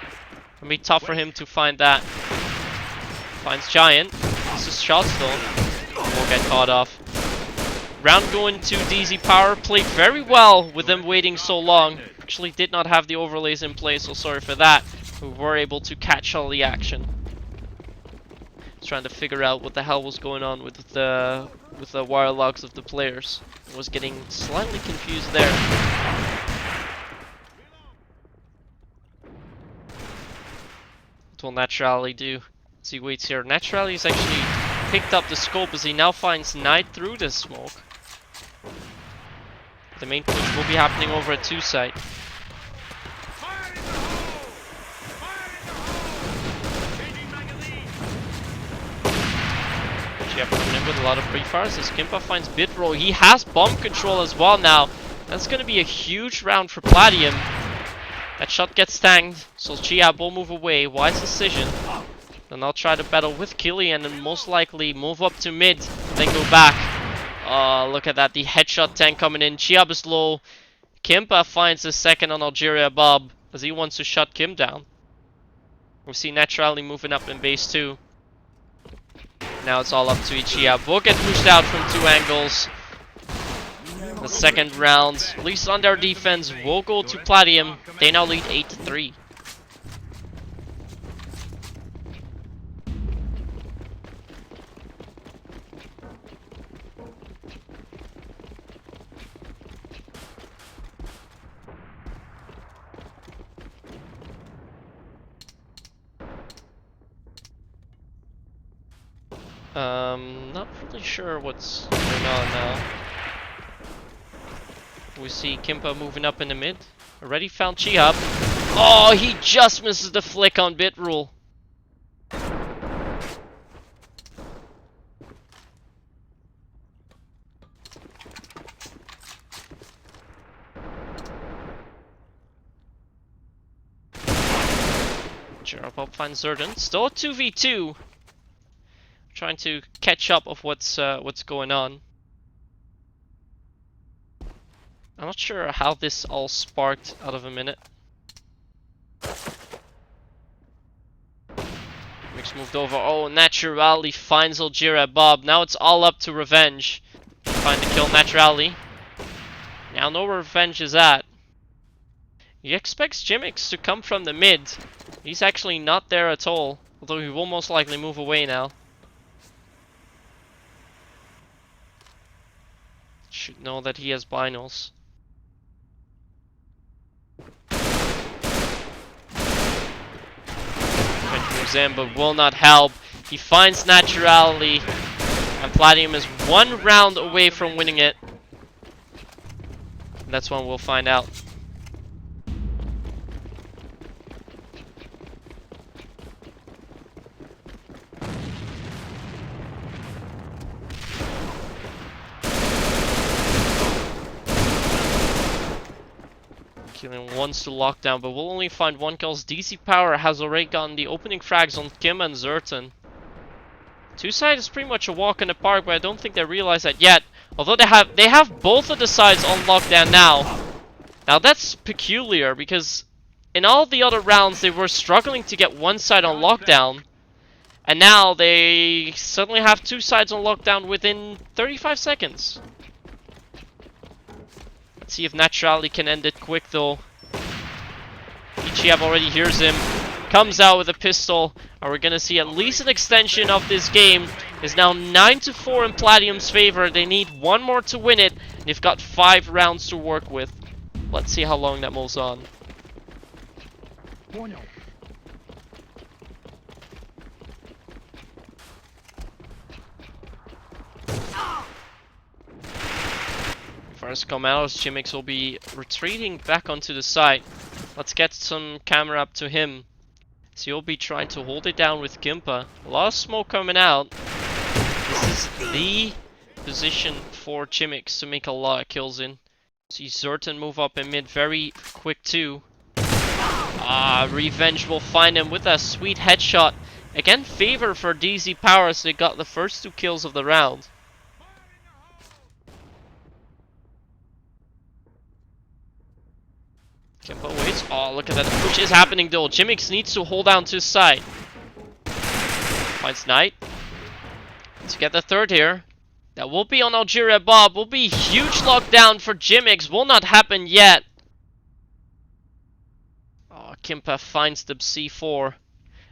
Gonna be tough for him to find that. Finds Giant. Misses shots though. Won't get caught off. Round going to DzPower. Played very well with them waiting so long. Actually did not have the overlays in place, so sorry for that. We were able to catch all the action. Trying to figure out what the hell was going on with the wire logs of the players. I was getting slightly confused there. What will Naturality do? As he waits here. Naturality has actually picked up the scope as he now finds Knight through the smoke. The main push will be happening over at two side. Chiap coming in with a lot of pre-fires as Kimpa finds Bitroll. He has bomb control as well now. That's going to be a huge round for Platium. That shot gets tanked, so Chiap will move away. Wise decision. Then I'll try to battle with Killian and most likely move up to mid, then go back. Look at that, the headshot tank coming in. Chiap is low. Kimpa finds his second on Algeria Bob as he wants to shut Kim down. We see Naturality moving up in base 2. Now it's all up to Chiap. Will get pushed out from 2 angles. The second round, at least on their defense, will go to Platium. They now lead 8-3. Not really sure what's going on now. We see Kimpa moving up in the mid. Already found Chiap. Oh, he just misses the flick on Bitroll. DzPower finds Zerdan. Still a 2v2. Trying to catch up of what's going on. I'm not sure how this all sparked out of a minute. Mix moved over. Oh, Naturality finds Algeria Bob. Now it's all up to Revenge. Find the kill Naturality. Now know where Revenge is at. He expects Jimix to come from the mid. He's actually not there at all. Although he will most likely move away now. Should know that he has binos. Moves in, but will not help. He finds Naturality, and Platium is 1 round away from winning it. That's when we'll find out. Killian wants to lock down, but we'll only find 1 kill. DzPower has already gotten the opening frags on Kim and Zertan. Two side is pretty much a walk in the park, but I don't think they realize that yet. Although they have both of the sides on lockdown now. Now that's peculiar because in all the other rounds they were struggling to get one side on lockdown, and now they suddenly have 2 sides on lockdown within 35 seconds. Let's see if Naturality can end it quick though. Chiap already hears him. Comes out with a pistol. And we're gonna see at least an extension of this game. It's now 9-4 in Platium's favor. They need 1 more to win it. And they've got 5 rounds to work with. let's see how long that moves on. First Comalos, Jimix will be retreating back onto the side. Let's get some camera up to him. So he'll be trying to hold it down with Gimpa. A lot of smoke coming out. This is the position for Jimix to make a lot of kills in. See Zertan move up in mid very quick too. Revenge will find him with a sweet headshot. Again, favor for DzPower as they got the first 2 kills of the round. Kimpo waits. Oh, look at that. The push is happening though. Jimix needs to hold down to his side. Finds Knight. Let's get the third here. That will be on Algeria Bob. Will be huge lockdown for Jimix. Will not happen yet. Oh, Kimpa finds the C4.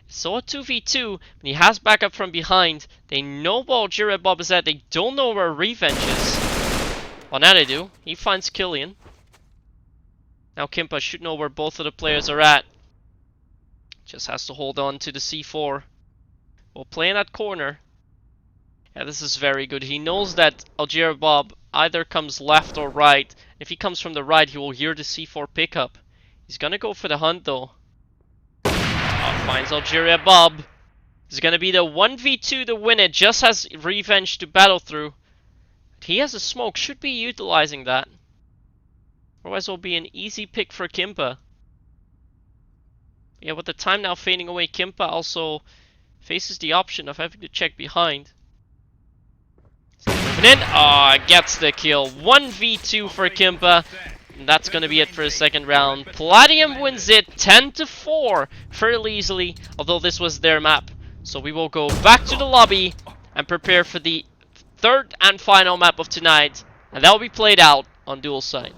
So a 2v2. And he has backup from behind. They know where Algeria Bob is at. They don't know where Revenge is. Well, now they do. He finds Killian. Now Kimpa should know where both of the players are at. Just has to hold on to the C4. We'll play in that corner. Yeah, this is very good. He knows that Algeria Bob either comes left or right. If he comes from the right, he will hear the C4 pickup. He's gonna go for the hunt though. Finds Algeria Bob. It's gonna be the 1v2 to win it. Just has Revenge to battle through. He has a smoke. Should be utilizing that. Otherwise, it will be an easy pick for Kimpa. Yeah, with the time now fading away, Kimpa also faces the option of having to check behind. Moving in. Gets the kill. 1v2 for Kimpa. And that's going to be it for the second round. Platium wins it 10-4 fairly easily, although this was their map. So we will go back to the lobby and prepare for the third and final map of tonight. And that will be played out on dual side.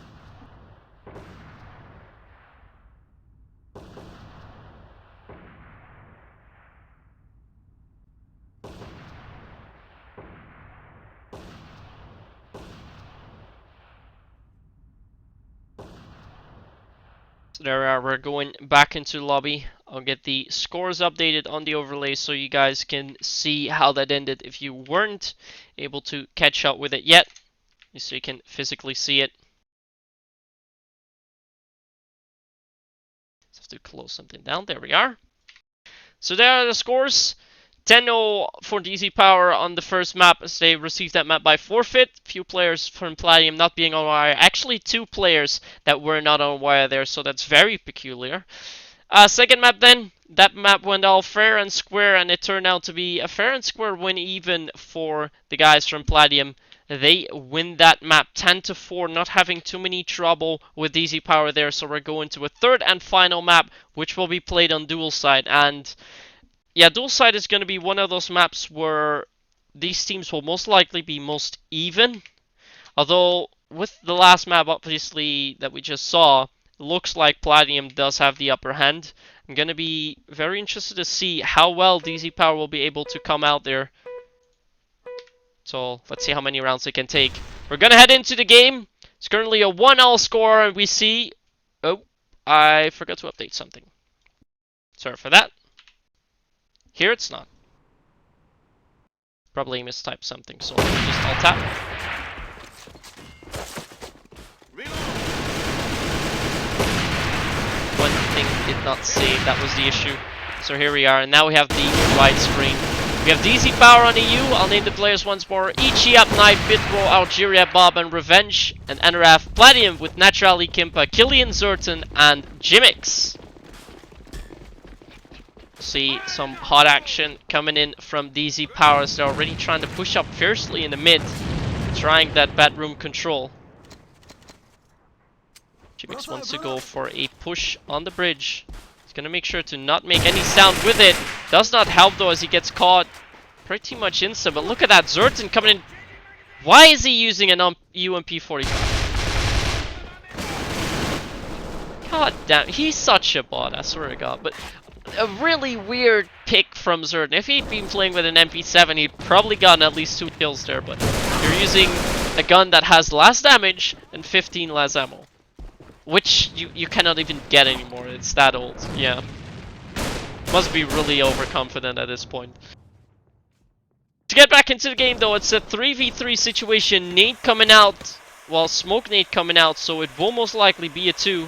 So there we're going back into the lobby. I'll get the scores updated on the overlay so you guys can see how that ended if you weren't able to catch up with it yet. So you can physically see it. Just have to close something down. There we are. So there are the scores. 10-0 for DzPower on the first map as they received that map by forfeit. Few players from Platium not being on wire. Actually 2 players that were not on wire there, so that's very peculiar. Second map then, that map went all fair and square, and it turned out to be a fair and square win even for the guys from Platium. They win that map 10-4, not having too many trouble with DzPower there, so we're going to a third and final map, which will be played on dual side. And yeah, dual side is going to be one of those maps where these teams will most likely be most even. Although, with the last map, obviously, that we just saw, it looks like Platium does have the upper hand. I'm going to be very interested to see how well DzPower will be able to come out there. So, let's see how many rounds they can take. We're going to head into the game. It's currently a 1-0 score, and we see... Oh, I forgot to update something. Sorry for that. Here it's not. Probably mistyped something, so just alt tap. One thing did not save, that was the issue. So here we are, and now we have the right screen. We have DzPower on EU. I'll name the players once more. Ichiap, Knight, Bitro, Algeria, Bob, and Revenge. And Anaraf, Platium with Naturally Kimpa, Killian, Zertan, and Jimix. See some hot action coming in from DzPower as they're already trying to push up fiercely in the mid, trying that bedroom control. Jimix wants to go for a push on the bridge. He's gonna make sure to not make any sound with it. Does not help though as he gets caught pretty much instant. But look at that, Zertan coming in. Why is he using an UMP45? God damn, he's such a bot, I swear to God. But a really weird pick from Zertan. If he'd been playing with an MP7, he'd probably gotten at least 2 kills there, but you're using a gun that has less damage and 15 less ammo. which you cannot even get anymore. It's that old. Yeah. Must be really overconfident at this point. To get back into the game though, it's a 3v3 situation. Nade coming out. Well, smoke nade coming out, so it will most likely be a 2.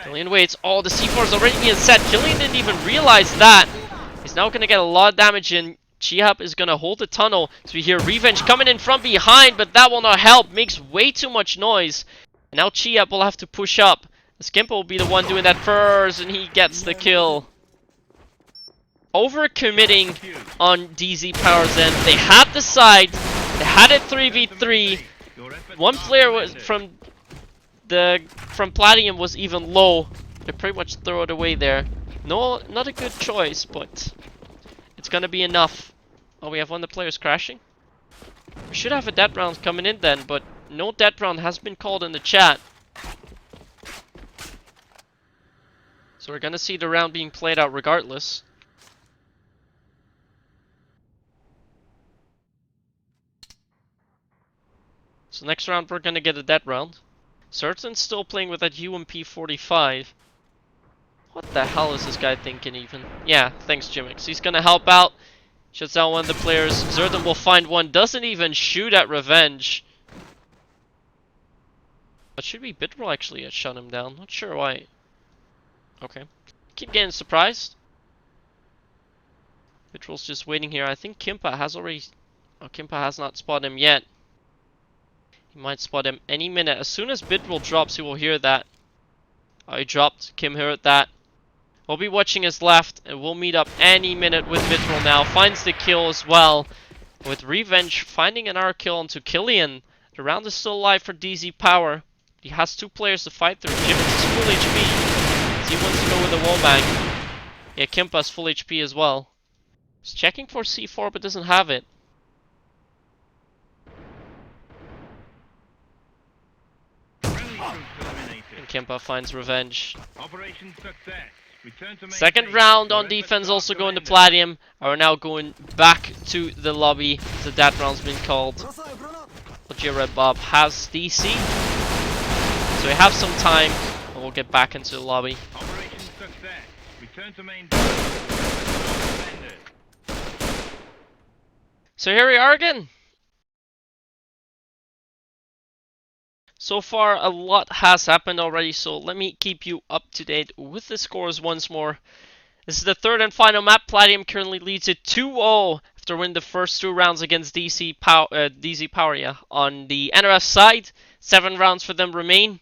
Killian waits. Oh, the C4 is already being set. Killian didn't even realize that. He's now going to get a lot of damage in. Chihab is going to hold the tunnel. So we hear Revenge coming in from behind, but that will not help. Makes way too much noise. And now Chihab will have to push up. Skimpo will be the one doing that first, and he gets the kill. Overcommitting on DzPower's end. They had the side. They had it 3v3. One player was from Platium was even low. They pretty much throw it away there. No, not a good choice, but it's gonna be enough. Oh, we have one of the players crashing. We should have a dead round coming in then, but no dead round has been called in the chat. So we're gonna see the round being played out regardless. So next round we're gonna get a dead round. Certain still playing with that UMP45. What the hell is this guy thinking even? Yeah, thanks Jimmix. He's gonna help out. Shuts down one of the players. Zerdan will find one. Doesn't even shoot at Revenge. But should be Bitroll actually shut him down. Not sure why. Okay. Keep getting surprised. Bitroll's just waiting here. I think Kimpa has already... Oh, Kimpa has not spotted him yet. He might spot him any minute. As soon as Bitroll drops, he will hear that. Oh, he dropped. Kim heard that. We'll be watching his left, and we'll meet up any minute with Bitroll now. Finds the kill as well. With Revenge finding an R kill onto Killian. The round is still alive for DzPower. He has 2 players to fight through. Jimmix is full HP. He wants to go with a wallbang. Yeah, Kimpa's full HP as well. He's checking for C4 but doesn't have it. And Kimpa finds Revenge. Second round on defense also going to Platium. Are now going back to the lobby. So that round's been called. DzPower has DC. So we have some time. And we'll get back into the lobby. So here we are again. So far, a lot has happened already, so let me keep you up to date with the scores once more. This is the third and final map. Platium currently leads it 2-0 after winning the first 2 rounds against DzPower, yeah. On the NRF side, 7 rounds for them remain.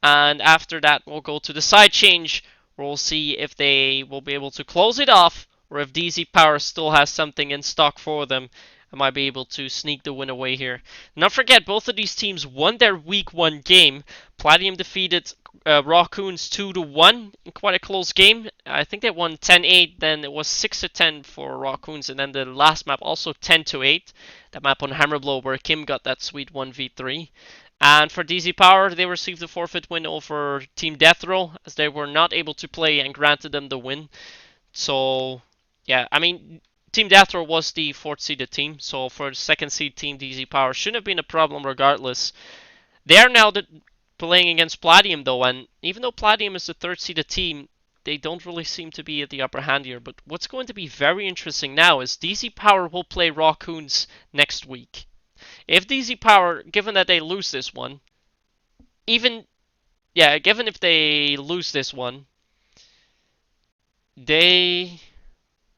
And after that, we'll go to the side change, where we'll see if they will be able to close it off, or if DzPower still has something in stock for them. I might be able to sneak the win away here. Not forget, both of these teams won their week 1 game. Platium defeated Raccoons 2-1 in quite a close game. I think they won 10-8, then it was 6-10 for Raccoons, and then the last map also 10-8. That map on Hammerblow where Kim got that sweet 1v3. And for DzPower, they received a forfeit win over Team Deathrow, as they were not able to play and granted them the win. So, yeah, I mean, Team Deathrow was the 4th seeded team, so for the 2nd seed team, DzPower shouldn't have been a problem regardless. They are now playing against Platium though, and even though Platium is the 3rd seeded team, they don't really seem to be at the upper hand here. But what's going to be very interesting now is DzPower will play Raccoons next week. If DzPower, given that they lose this one, given if they lose this one,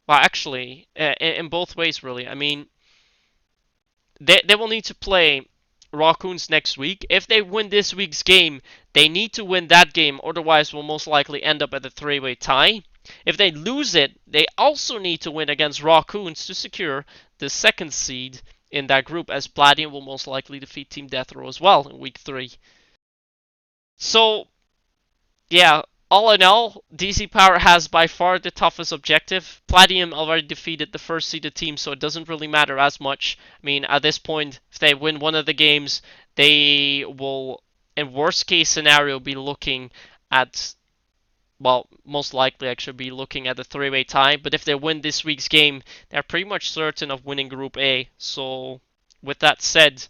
well, actually, in both ways, really. I mean, they will need to play Raccoons next week. If they win this week's game, they need to win that game. Otherwise, we'll most likely end up at a 3-way tie. If they lose it, they also need to win against Raccoons to secure the 2nd seed in that group, as Platium will most likely defeat Team Deathrow as well in week 3. So, yeah. All in all, DzPower has by far the toughest objective. Platium already defeated the 1st seeded team, so it doesn't really matter as much. I mean, at this point, if they win one of the games, they will, in worst case scenario, be looking at, well, most likely actually be looking at a 3-way tie. But if they win this week's game, they're pretty much certain of winning Group A. So, with that said,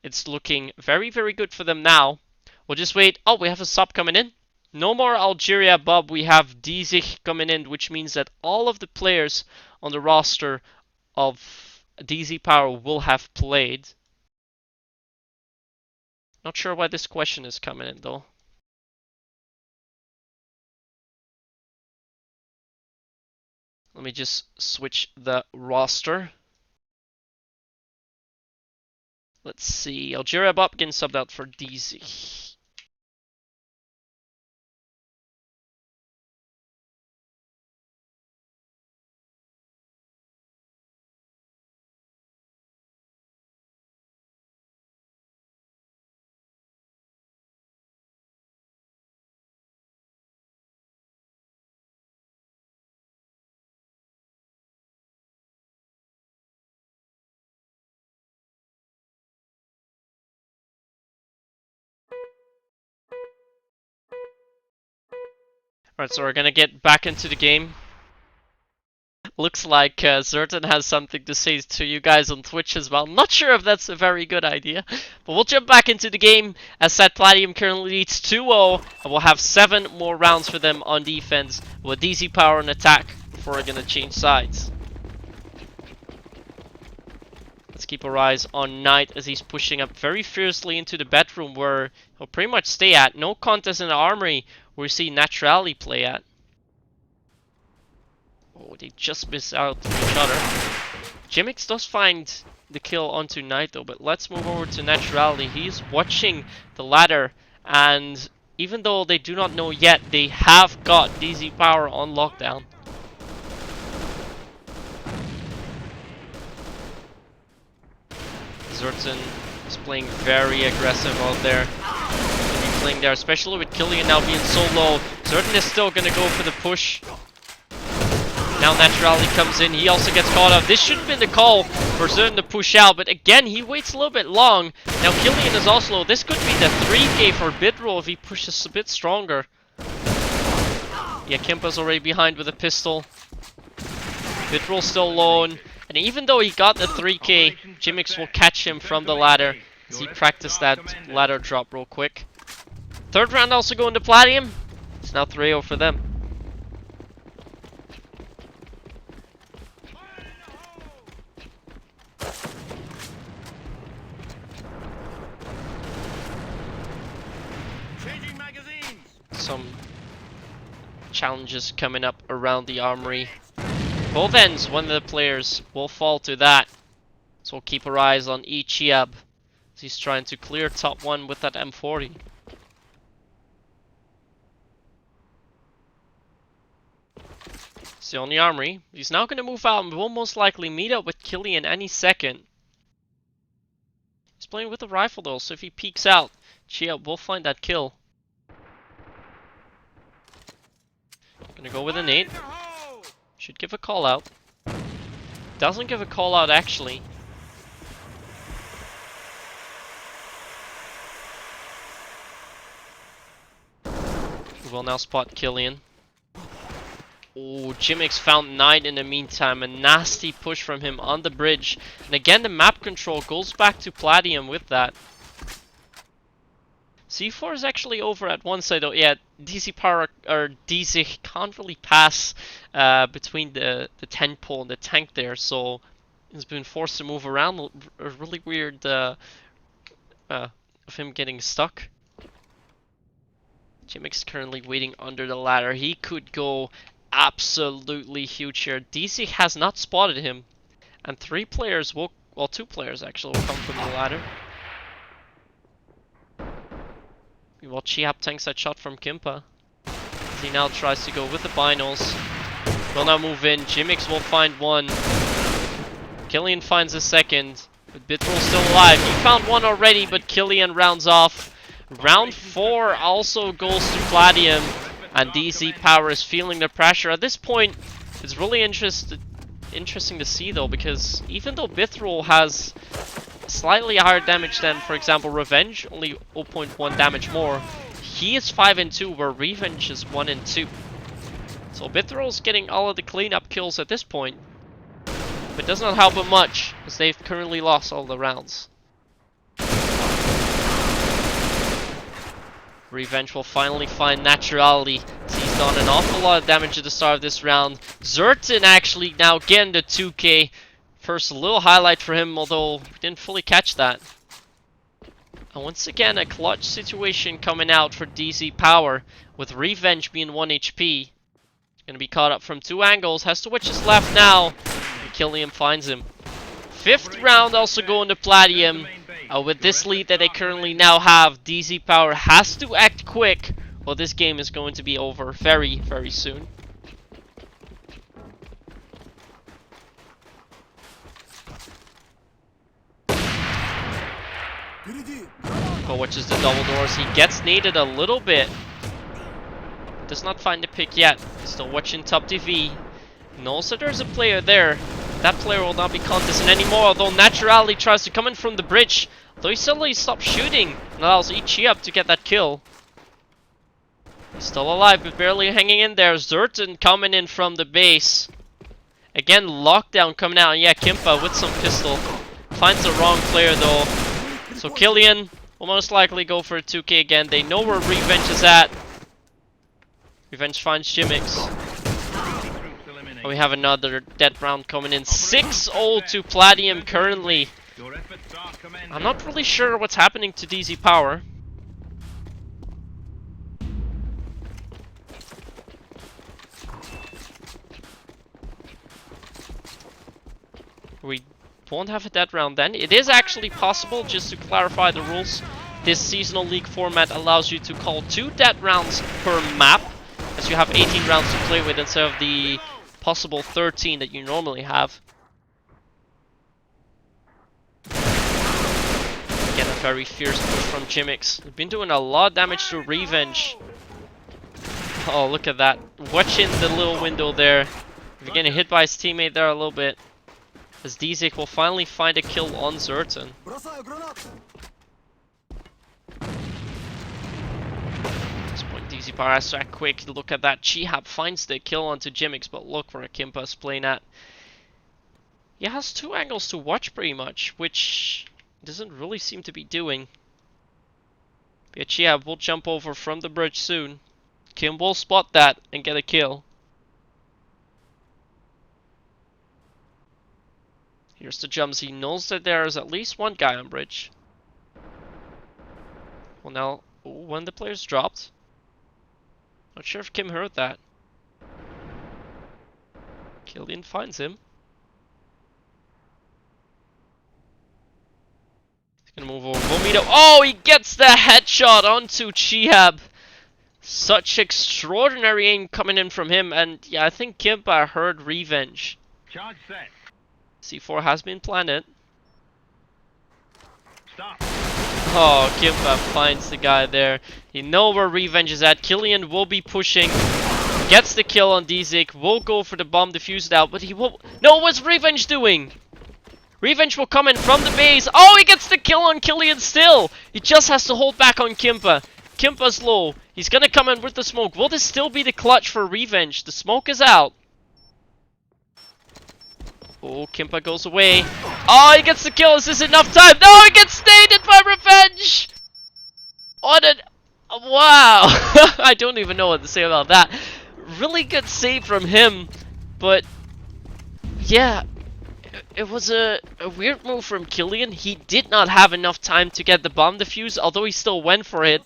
it's looking very, very good for them now. We'll just wait. Oh, we have a sub coming in. No more Algeria Bob. We have DZ coming in, which means that all of the players on the roster of DzPower will have played. Not sure why this question is coming in though. Let me just switch the roster. Let's see. Algeria Bob getting subbed out for DZ. Alright, so we're gonna get back into the game. Looks like Zertan has something to say to you guys on Twitch as well. Not sure if that's a very good idea, but we'll jump back into the game. As said, Platium currently leads 2-0, and we'll have 7 more rounds for them on defense with DzPower on attack before we're gonna change sides. Let's keep our eyes on Knight as he's pushing up very fiercely into the bedroom where he'll pretty much stay at. No contest in the armory where we see Naturally play at. Oh, they just miss out to each other. Jimix does find the kill onto Knight though, but let's move over to Naturally. He's watching the ladder, and even though they do not know yet, they have got DzPower on lockdown. Zertan is playing very aggressive out there. He'll be playing there, especially with Killian now being so low. Zertan is still gonna go for the push. Now Naturally comes in, he also gets caught up. This should have been the call for Zertan to push out, but again, he waits a little bit long. Now Killian is also low. This could be the 3k for Bidroll if he pushes a bit stronger. Yeah, Kimpa's already behind with a pistol. Bidroll still alone. And even though he got the 3k, Jimix will catch him from the ladder as he practiced that ladder drop real quick. Third round also going to Platium. It's now 3-0 for them. Some challenges coming up around the armory. Both ends, one of the players will fall to that. So we'll keep our eyes on Ichiab as he's trying to clear top 1 with that M40. Still on the armory. He's now going to move out and will most likely meet up with Killian any second. He's playing with a rifle though, so if he peeks out, Chiab will find that kill. Gonna go with a nade. Should give a call out. Doesn't give a call out actually. We will now spot Killian. Oh, Jimix found Knight in the meantime. A nasty push from him on the bridge. And again, the map control goes back to Platium with that. C4 is actually over at one side though. Yeah, DzPower or DZ can't really pass between the tent pole and the tank there, so he's been forced to move around. A really weird of him getting stuck. Jimix currently waiting under the ladder. He could go absolutely huge here. DZ has not spotted him, and 3 players will, well, 2 players actually will come from the ladder. Well, Chiap tanks that shot from Kimpa. As he now tries to go with the binos. Will now move in. Jimix will find one. Killian finds a second. But Bidroll's still alive. He found one already, but Killian rounds off. Round 4 also goes to Platium. And DzPower is feeling the pressure. At this point, it's really interesting to see though, because even though Bidroll has slightly higher damage than, for example, Revenge, only 0.1 damage more, he is 5 and 2, where Revenge is 1 and 2. So Bidroll's getting all of the cleanup kills at this point, but does not help him much, as they've currently lost all the rounds. Revenge will finally find naturality. He's done an awful lot of damage at the start of this round. Zertin actually now getting the 2k. First little highlight for him, although we didn't fully catch that. And once again, a clutch situation coming out for DzPower, with Revenge being 1 HP. Gonna be caught up from 2 angles, has to watch his left now. And Killian finds him. 5th round also going to Platium. With this lead that they currently now have, DzPower has to act quick, or this game is going to be over very, very soon. But watches the double doors. He gets naded a little bit. Does not find the pick yet. Still watching top TV. Knows that there's a player there. That player will not be contested anymore, although Naturality tries to come in from the bridge. Though he suddenly stops shooting and allows Ichi up to get that kill. He's still alive, but barely hanging in there. Zertin coming in from the base. Again, Lockdown coming out. And yeah, Kimpa with some pistol. Finds the wrong player though. So Killian will most likely go for a 2k again. They know where Revenge is at. Revenge finds Jimix. And we have another dead round coming in. 6-0 to Platium currently. I'm not really sure what's happening to DzPower. We won't have a dead round then. It is actually possible, just to clarify the rules. This seasonal league format allows you to call 2 dead rounds per map, as you have 18 rounds to play with instead of the possible 13 that you normally have. Again, a very fierce push from Jimix. We've been doing a lot of damage to Revenge. Oh, look at that. Watching the little window there. We're getting hit by his teammate there a little bit. As Dzik will finally find a kill on Zertin. At this point, DzPower has to act quick. Look at that. Chihab finds the kill onto Jimix, but look where Kimpa's playing at. He has 2 angles to watch pretty much, which doesn't really seem to be doing. Yeah, Chihab will jump over from the bridge soon. Kim will spot that and get a kill. Here's the jumps. He knows that there is at least 1 guy on bridge. Well, now, when the player's dropped. Not sure if Kim heard that. Killian finds him. He's gonna move over. Vomito. Oh, he gets the headshot onto Chihab. Such extraordinary aim coming in from him. And yeah, I think Kimpa heard Revenge. Charge set. C4 has been planted. Stop. Oh, Kimpa finds the guy there. You know where Revenge is at. Killian will be pushing. Gets the kill on Dzik. Will go for the bomb, defuse it out, but he will... No, what's Revenge doing? Revenge will come in from the base. Oh, he gets the kill on Killian still. He just has to hold back on Kimpa. Kimpa's low. He's gonna come in with the smoke. Will this still be the clutch for Revenge? The smoke is out. Oh, Kimpa goes away. Oh, he gets the kill. Is this enough time? No, he gets stated by Revenge! What an... Wow! I don't even know what to say about that. Really good save from him. But... yeah. It was a weird move from Killian. He did not have enough time to get the bomb defuse, although he still went for it.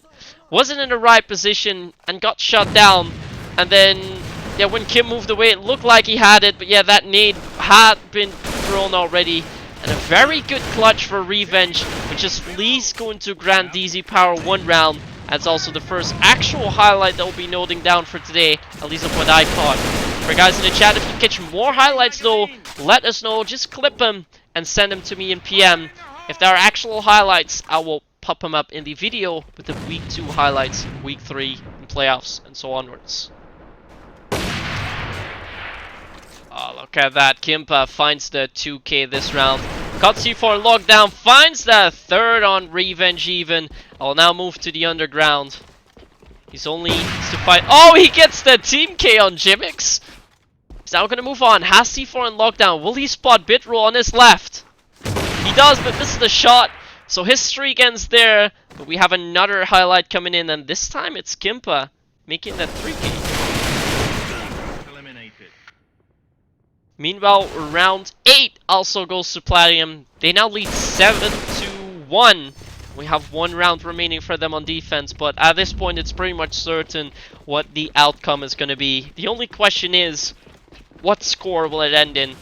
Wasn't in the right position and got shot down. And then... yeah, when Kim moved away, it looked like he had it, but yeah, that nade had been thrown already. And a very good clutch for Revenge, which is at least going to grant DzPower 1 round. That's also the first actual highlight that we'll be noting down for today, at least of what I caught. For guys in the chat, if you catch more highlights though, let us know. Just clip them and send them to me in PM. If there are actual highlights, I will pop them up in the video with the week 2 highlights, week 3, and playoffs, and so onwards. Oh, look at that. Kimpa finds the 2k this round. Got C4 lockdown. Finds the 3rd on Revenge even. I'll now move to the underground. He's only needs to fight. Oh, he gets the team K on Jimix. He's now going to move on. Has C4 on lockdown. Will he spot Bitroll on his left? He does, but misses the shot. So his streak ends there, but we have another highlight coming in, and this time it's Kimpa making that 3K. Meanwhile, round 8 also goes to Platium. They now lead 7-1. We have 1 round remaining for them on defense, but at this point it's pretty much certain what the outcome is going to be. The only question is, what score will it end in?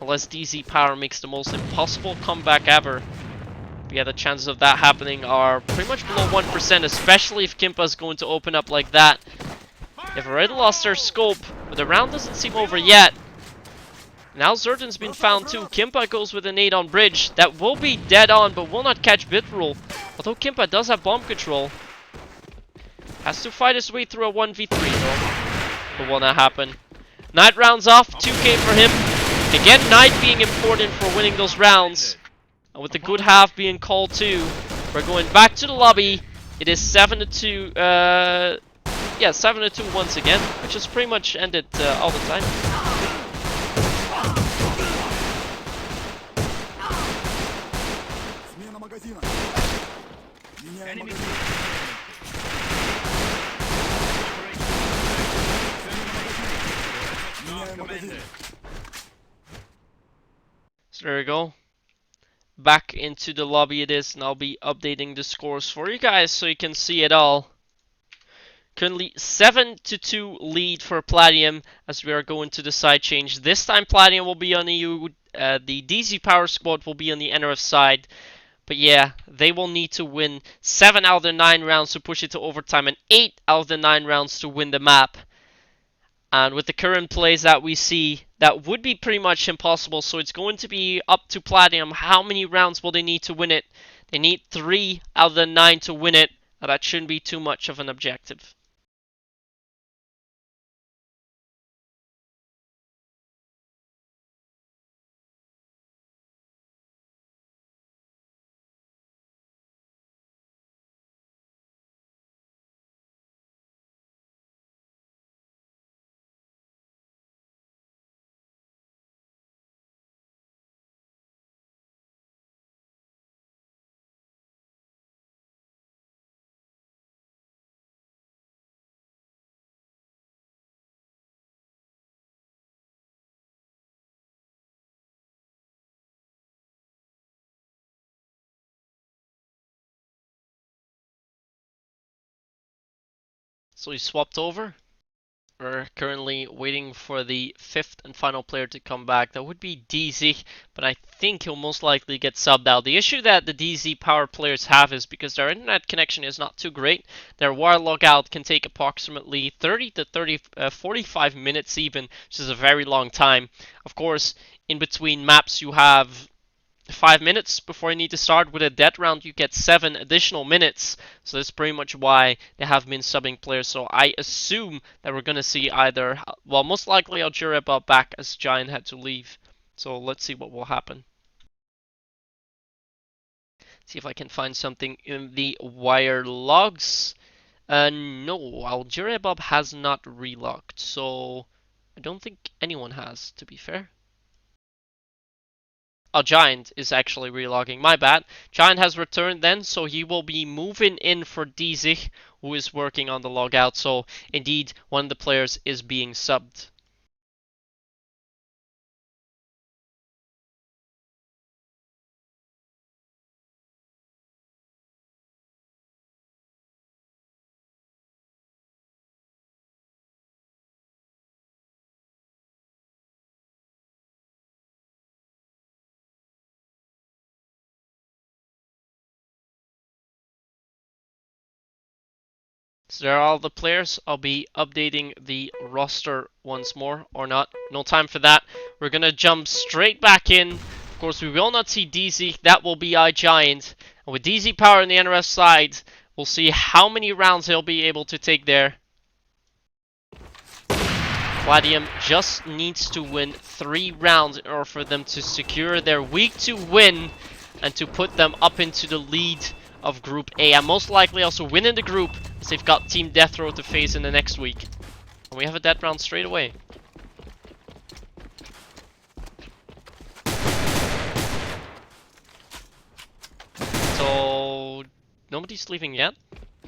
Unless DzPower makes the most impossible comeback ever. But yeah, the chances of that happening are pretty much below 1%, especially if Kimpa's going to open up like that. They've already lost their scope, but the round doesn't seem over yet. Now Zerdan's been found too. Kimpa goes with a nade on bridge. That will be dead on, but will not catch Bitrule. Although Kimpa does have bomb control. Has to fight his way through a 1v3 though. It will not happen. Knight rounds off, 2k for him. Again, Knight being important for winning those rounds. And with the good half being called too, we're going back to the lobby. It is 7-2, yeah, 7-2 once again, which is pretty much ended all the time. So there we go. Back into the lobby it is, and I'll be updating the scores for you guys so you can see it all. Currently 7-2 lead for Platium as we are going to the side change. This time Platium will be on EU, the DzPower squad will be on the NRF side. But yeah, they will need to win 7 out of the 9 rounds to push it to overtime and 8 out of the 9 rounds to win the map. And with the current plays that we see, that would be pretty much impossible. So it's going to be up to Platium. How many rounds will they need to win it? They need 3 out of the 9 to win it. Now that shouldn't be too much of an objective. So he swapped over. We're currently waiting for the 5th and final player to come back. That would be DZ, but I think he'll most likely get subbed out. The issue that the DzPower players have is because their internet connection is not too great. Their wire logout can take approximately 30 to 45 minutes even, which is a very long time. Of course, in between maps you have 5 minutes before you need to start. With a dead round you get 7 additional minutes, so that's pretty much why they have been subbing players. So I assume that we're gonna see either, well, most likely Algereba back as Giant had to leave, so let's see what will happen. See if I can find something in the wire logs. No, Algereba has not relogged, so I don't think anyone has, to be fair. Oh, Giant is actually relogging. My bad. Giant has returned then, so he will be moving in for DZ, who is working on the logout. So, indeed, one of the players is being subbed. So there are all the players. I'll be updating the roster once more, or not. No time for that. We're gonna jump straight back in. Of course, we will not see DZ. That will be iGiant. And with DzPower on the NRF side, we'll see how many rounds he'll be able to take there. Platium just needs to win 3 rounds in order for them to secure their week 2 win and to put them up into the lead of Group A, and most likely also win in the group, as they've got Team Death Row to face in the next week. And we have a dead round straight away. So nobody's leaving yet.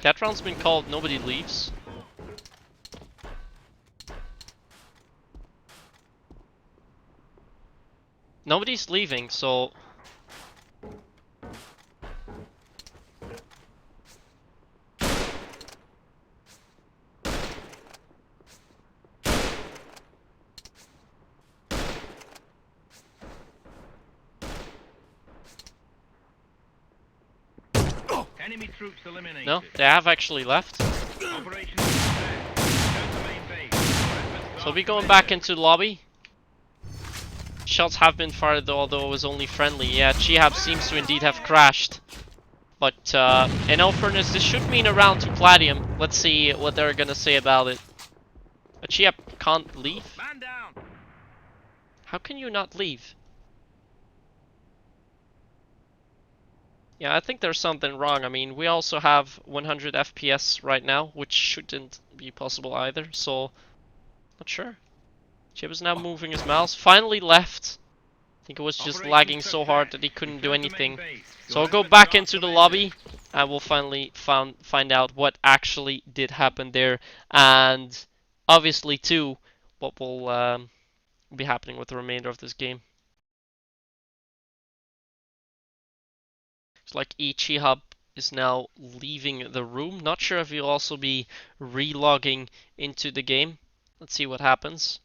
That round's been called, nobody leaves. Nobody's leaving, so... Enemy troops eliminated. No, they have actually left. Operation success. Return to main base. So we'll be going back into the lobby. Shots have been fired though, although it was only friendly. Yeah, Chihab seems to indeed have crashed. But in all fairness, this should mean a round to Platium. Let's see what they're gonna say about it. But Chihab can't leave? Man down. How can you not leave? Yeah, I think there's something wrong. I mean, we also have 100 FPS right now, which shouldn't be possible either, so... Not sure. Chip is now moving his mouse. Finally left. I think it was just lagging so hard that he couldn't do anything. So I'll go back into the lobby and we'll finally find out what actually did happen there. And obviously too, what will be happening with the remainder of this game. It's like Ichihab is now leaving the room. Not sure if he'll also be relogging into the game. Let's see what happens.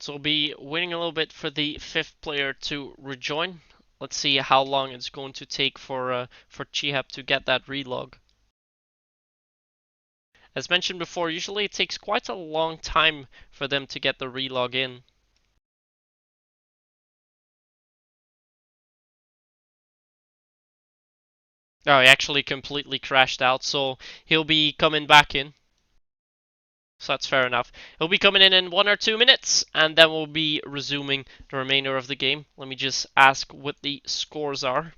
So we'll be waiting a little bit for the fifth player to rejoin. Let's see how long it's going to take for Chihab to get that relog. As mentioned before, usually it takes quite a long time for them to get the relog in. Oh, he actually completely crashed out, so he'll be coming back in. So that's fair enough. He'll be coming in 1 or 2 minutes, and then we'll be resuming the remainder of the game. Let me just ask what the scores are.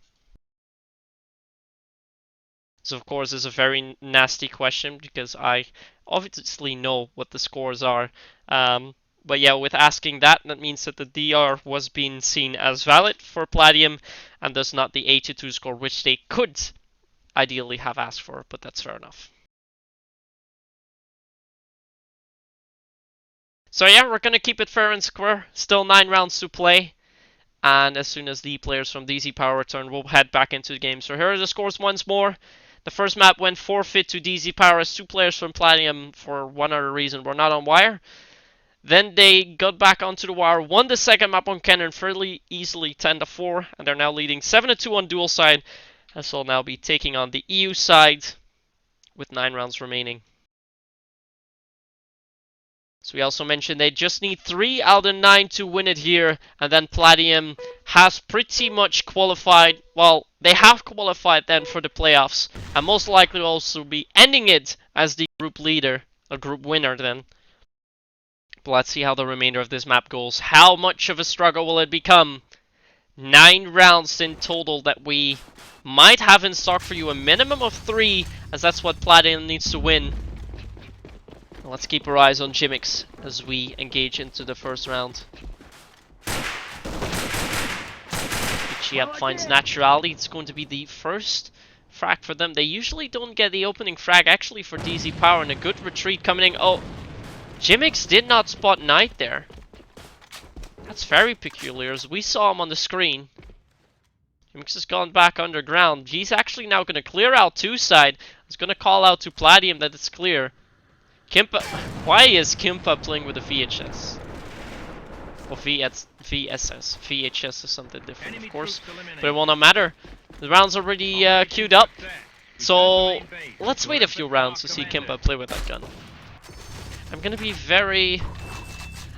So of course is a very nasty question because I obviously know what the scores are. But yeah, with asking that, that means that the DR was being seen as valid for Platium and thus not the 82 score, which they could ideally have asked for, but that's fair enough. So yeah, we're going to keep it fair and square. Still 9 rounds to play. And as soon as the players from DzPower return, we'll head back into the game. So here are the scores once more. The first map went forfeit to DzPower as 2 players from Platium, for one other reason, were not on wire. Then they got back onto the wire, won the second map on Cannon fairly easily, 10-4, and they're now leading 7-2 on dual side, and so will now be taking on the EU side with 9 rounds remaining. So we also mentioned they just need 3 out of 9 to win it here, and then Platium has pretty much qualified. Well, they have qualified then for the playoffs, and most likely also be ending it as the group leader, or group winner then. But let's see how the remainder of this map goes. How much of a struggle will it become? 9 rounds in total that we might have in stock for you, a minimum of 3, as that's what Platium needs to win. Let's keep our eyes on Jimix as we engage into the first round. Chihab finds naturality. It's going to be the first frag for them. They usually don't get the opening frag actually for DzPower, and a good retreat coming in. Oh, Jimix did not spot Knight there. That's very peculiar, as we saw him on the screen. Jimix has gone back underground. He's actually now going to clear out 2 side. He's going to call out to Platium that it's clear. Kimpa, why is Kimpa playing with a VHS? Or VSS. VHS is something different, of course. But it will not matter. The round's already queued up. So let's wait a few rounds to see Kimpa play with that gun. I'm gonna be very...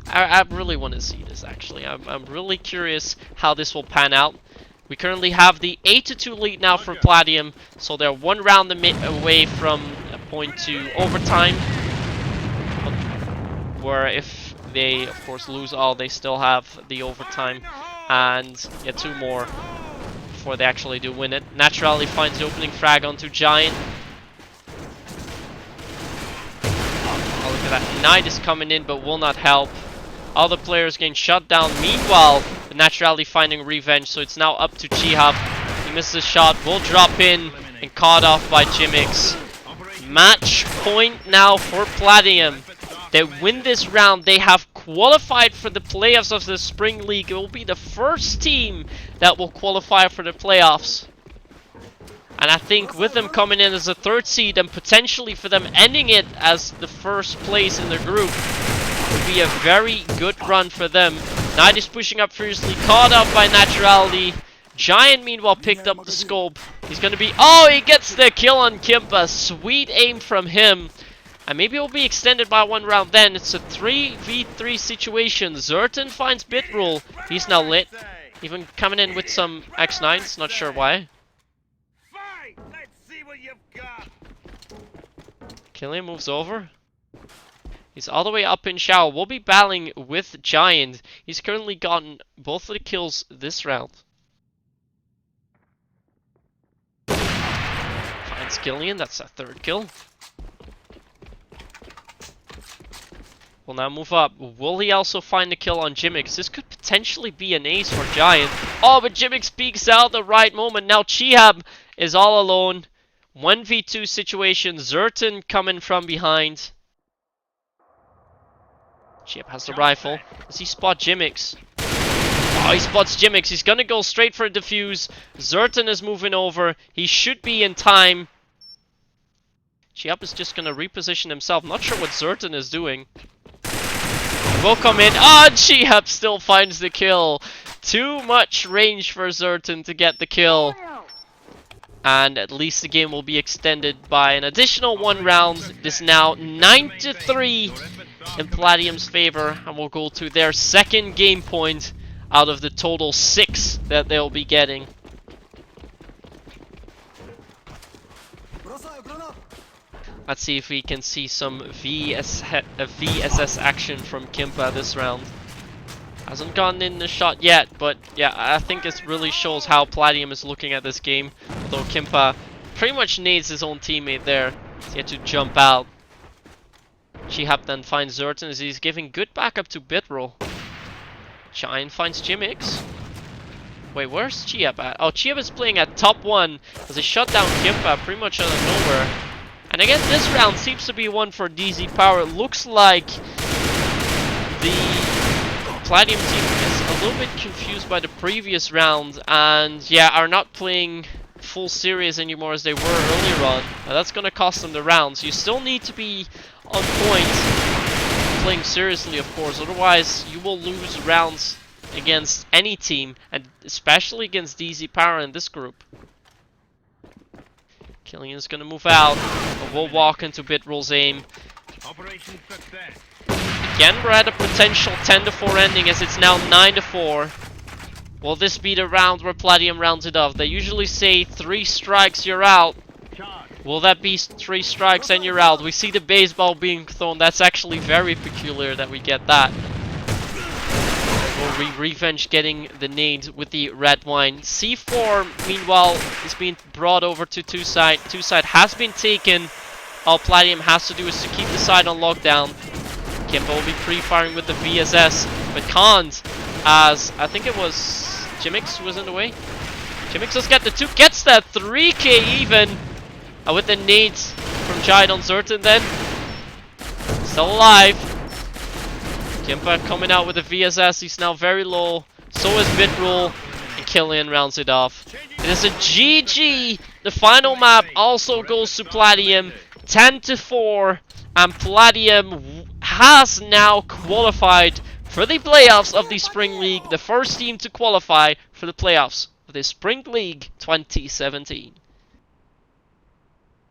I really want to see this, actually. I'm really curious how this will pan out. We currently have the 8-2 lead now for Platium, so they're one round away from a point to overtime. Where if they, of course, lose all, they still have the overtime. And yeah, 2 more before they actually do win it. Naturally finds the opening frag onto Giant. Oh, look at that. Knight is coming in, but will not help. Other players getting shut down. Meanwhile, the Naturally finding revenge, so it's now up to Chihab. He misses a shot, will drop in, and caught off by Jimix. Match point now for Platium. They win this round, they have qualified for the playoffs of the Spring League. It will be the first team that will qualify for the playoffs. And I think with them coming in as a 3rd seed and potentially for them ending it as the 1st place in the group would be a very good run for them. Knight is pushing up fiercely, caught up by Naturality. Giant meanwhile picked up the scope. He's gonna be... Oh, he gets the kill on Kimpa. Sweet aim from him. And maybe it will be extended by 1 round then. It's a 3v3 situation. Zerton finds Bitrule. He's now lit. Even coming in with some X9s, not sure why. Killian moves over. He's all the way up in Shao. We'll be battling with Giant. He's currently gotten both of the kills this round. Finds Killian, that's a 3rd kill. Will now move up. Will he also find the kill on Jimix? This could potentially be an ace for Giant. Oh, but Jimix peeks out at the right moment. Now Chihab is all alone. 1v2 situation. Zerton coming from behind. Chihab has the rifle. Does he spot Jimix? Oh, he spots Jimix. He's gonna go straight for a defuse. Zerton is moving over. He should be in time. Chihab is just gonna reposition himself. Not sure what Zerton is doing. Will come in. Ah, oh, Chihab still finds the kill. Too much range for Zerton to get the kill. And at least the game will be extended by an additional 1 round. It is now 9-3 in Platium's favor. And we'll go to their 2nd game point out of the total 6 that they'll be getting. Let's see if we can see some VSS action from Kimpa this round. Hasn't gotten in the shot yet, but yeah, I think it really shows how Platium is looking at this game. Although Kimpa pretty much needs his own teammate there. He had to jump out. Chihab then finds Zerton as he's giving good backup to Bitrule. Giant finds Jimix. Wait, where's Chihab at? Oh, Chihab is playing at top 1 as he shut down Kimpa pretty much out of nowhere. And again, this round seems to be one for DzPower. It looks like the Platium team is a little bit confused by the previous round and yeah, are not playing full series anymore as they were earlier on. That's going to cost them the rounds. You still need to be on point, playing seriously of course, otherwise you will lose rounds against any team, and especially against DzPower in this group. Killian's gonna move out, but we'll walk into Bitrule's aim. Again, we're at a potential 10-4 ending as it's now 9-4. Will this be the round where Platium rounds it off? They usually say 3 strikes, you're out. Will that be 3 strikes and you're out? We see the baseball being thrown. That's actually very peculiar that we get that. Will Revenge getting the nade with the red wine. C4, meanwhile, is being brought over to 2-side. 2-side has been taken. All Platium has to do is to keep the side on lockdown. Kimpa will be pre-firing with the VSS, but can't, as I think it was Jimix who was in the way. Jimix does get the 2, gets that 3k even. With the nades from Giant on Zerton then. Still alive. Kimpa coming out with the VSS, he's now very low. So is Bitrule, and Killian rounds it off. It is a GG. The final map also goes to Platium. 10-4, and Platium has now qualified for the playoffs of the Spring League, the first team to qualify for the playoffs of the Spring League 2017.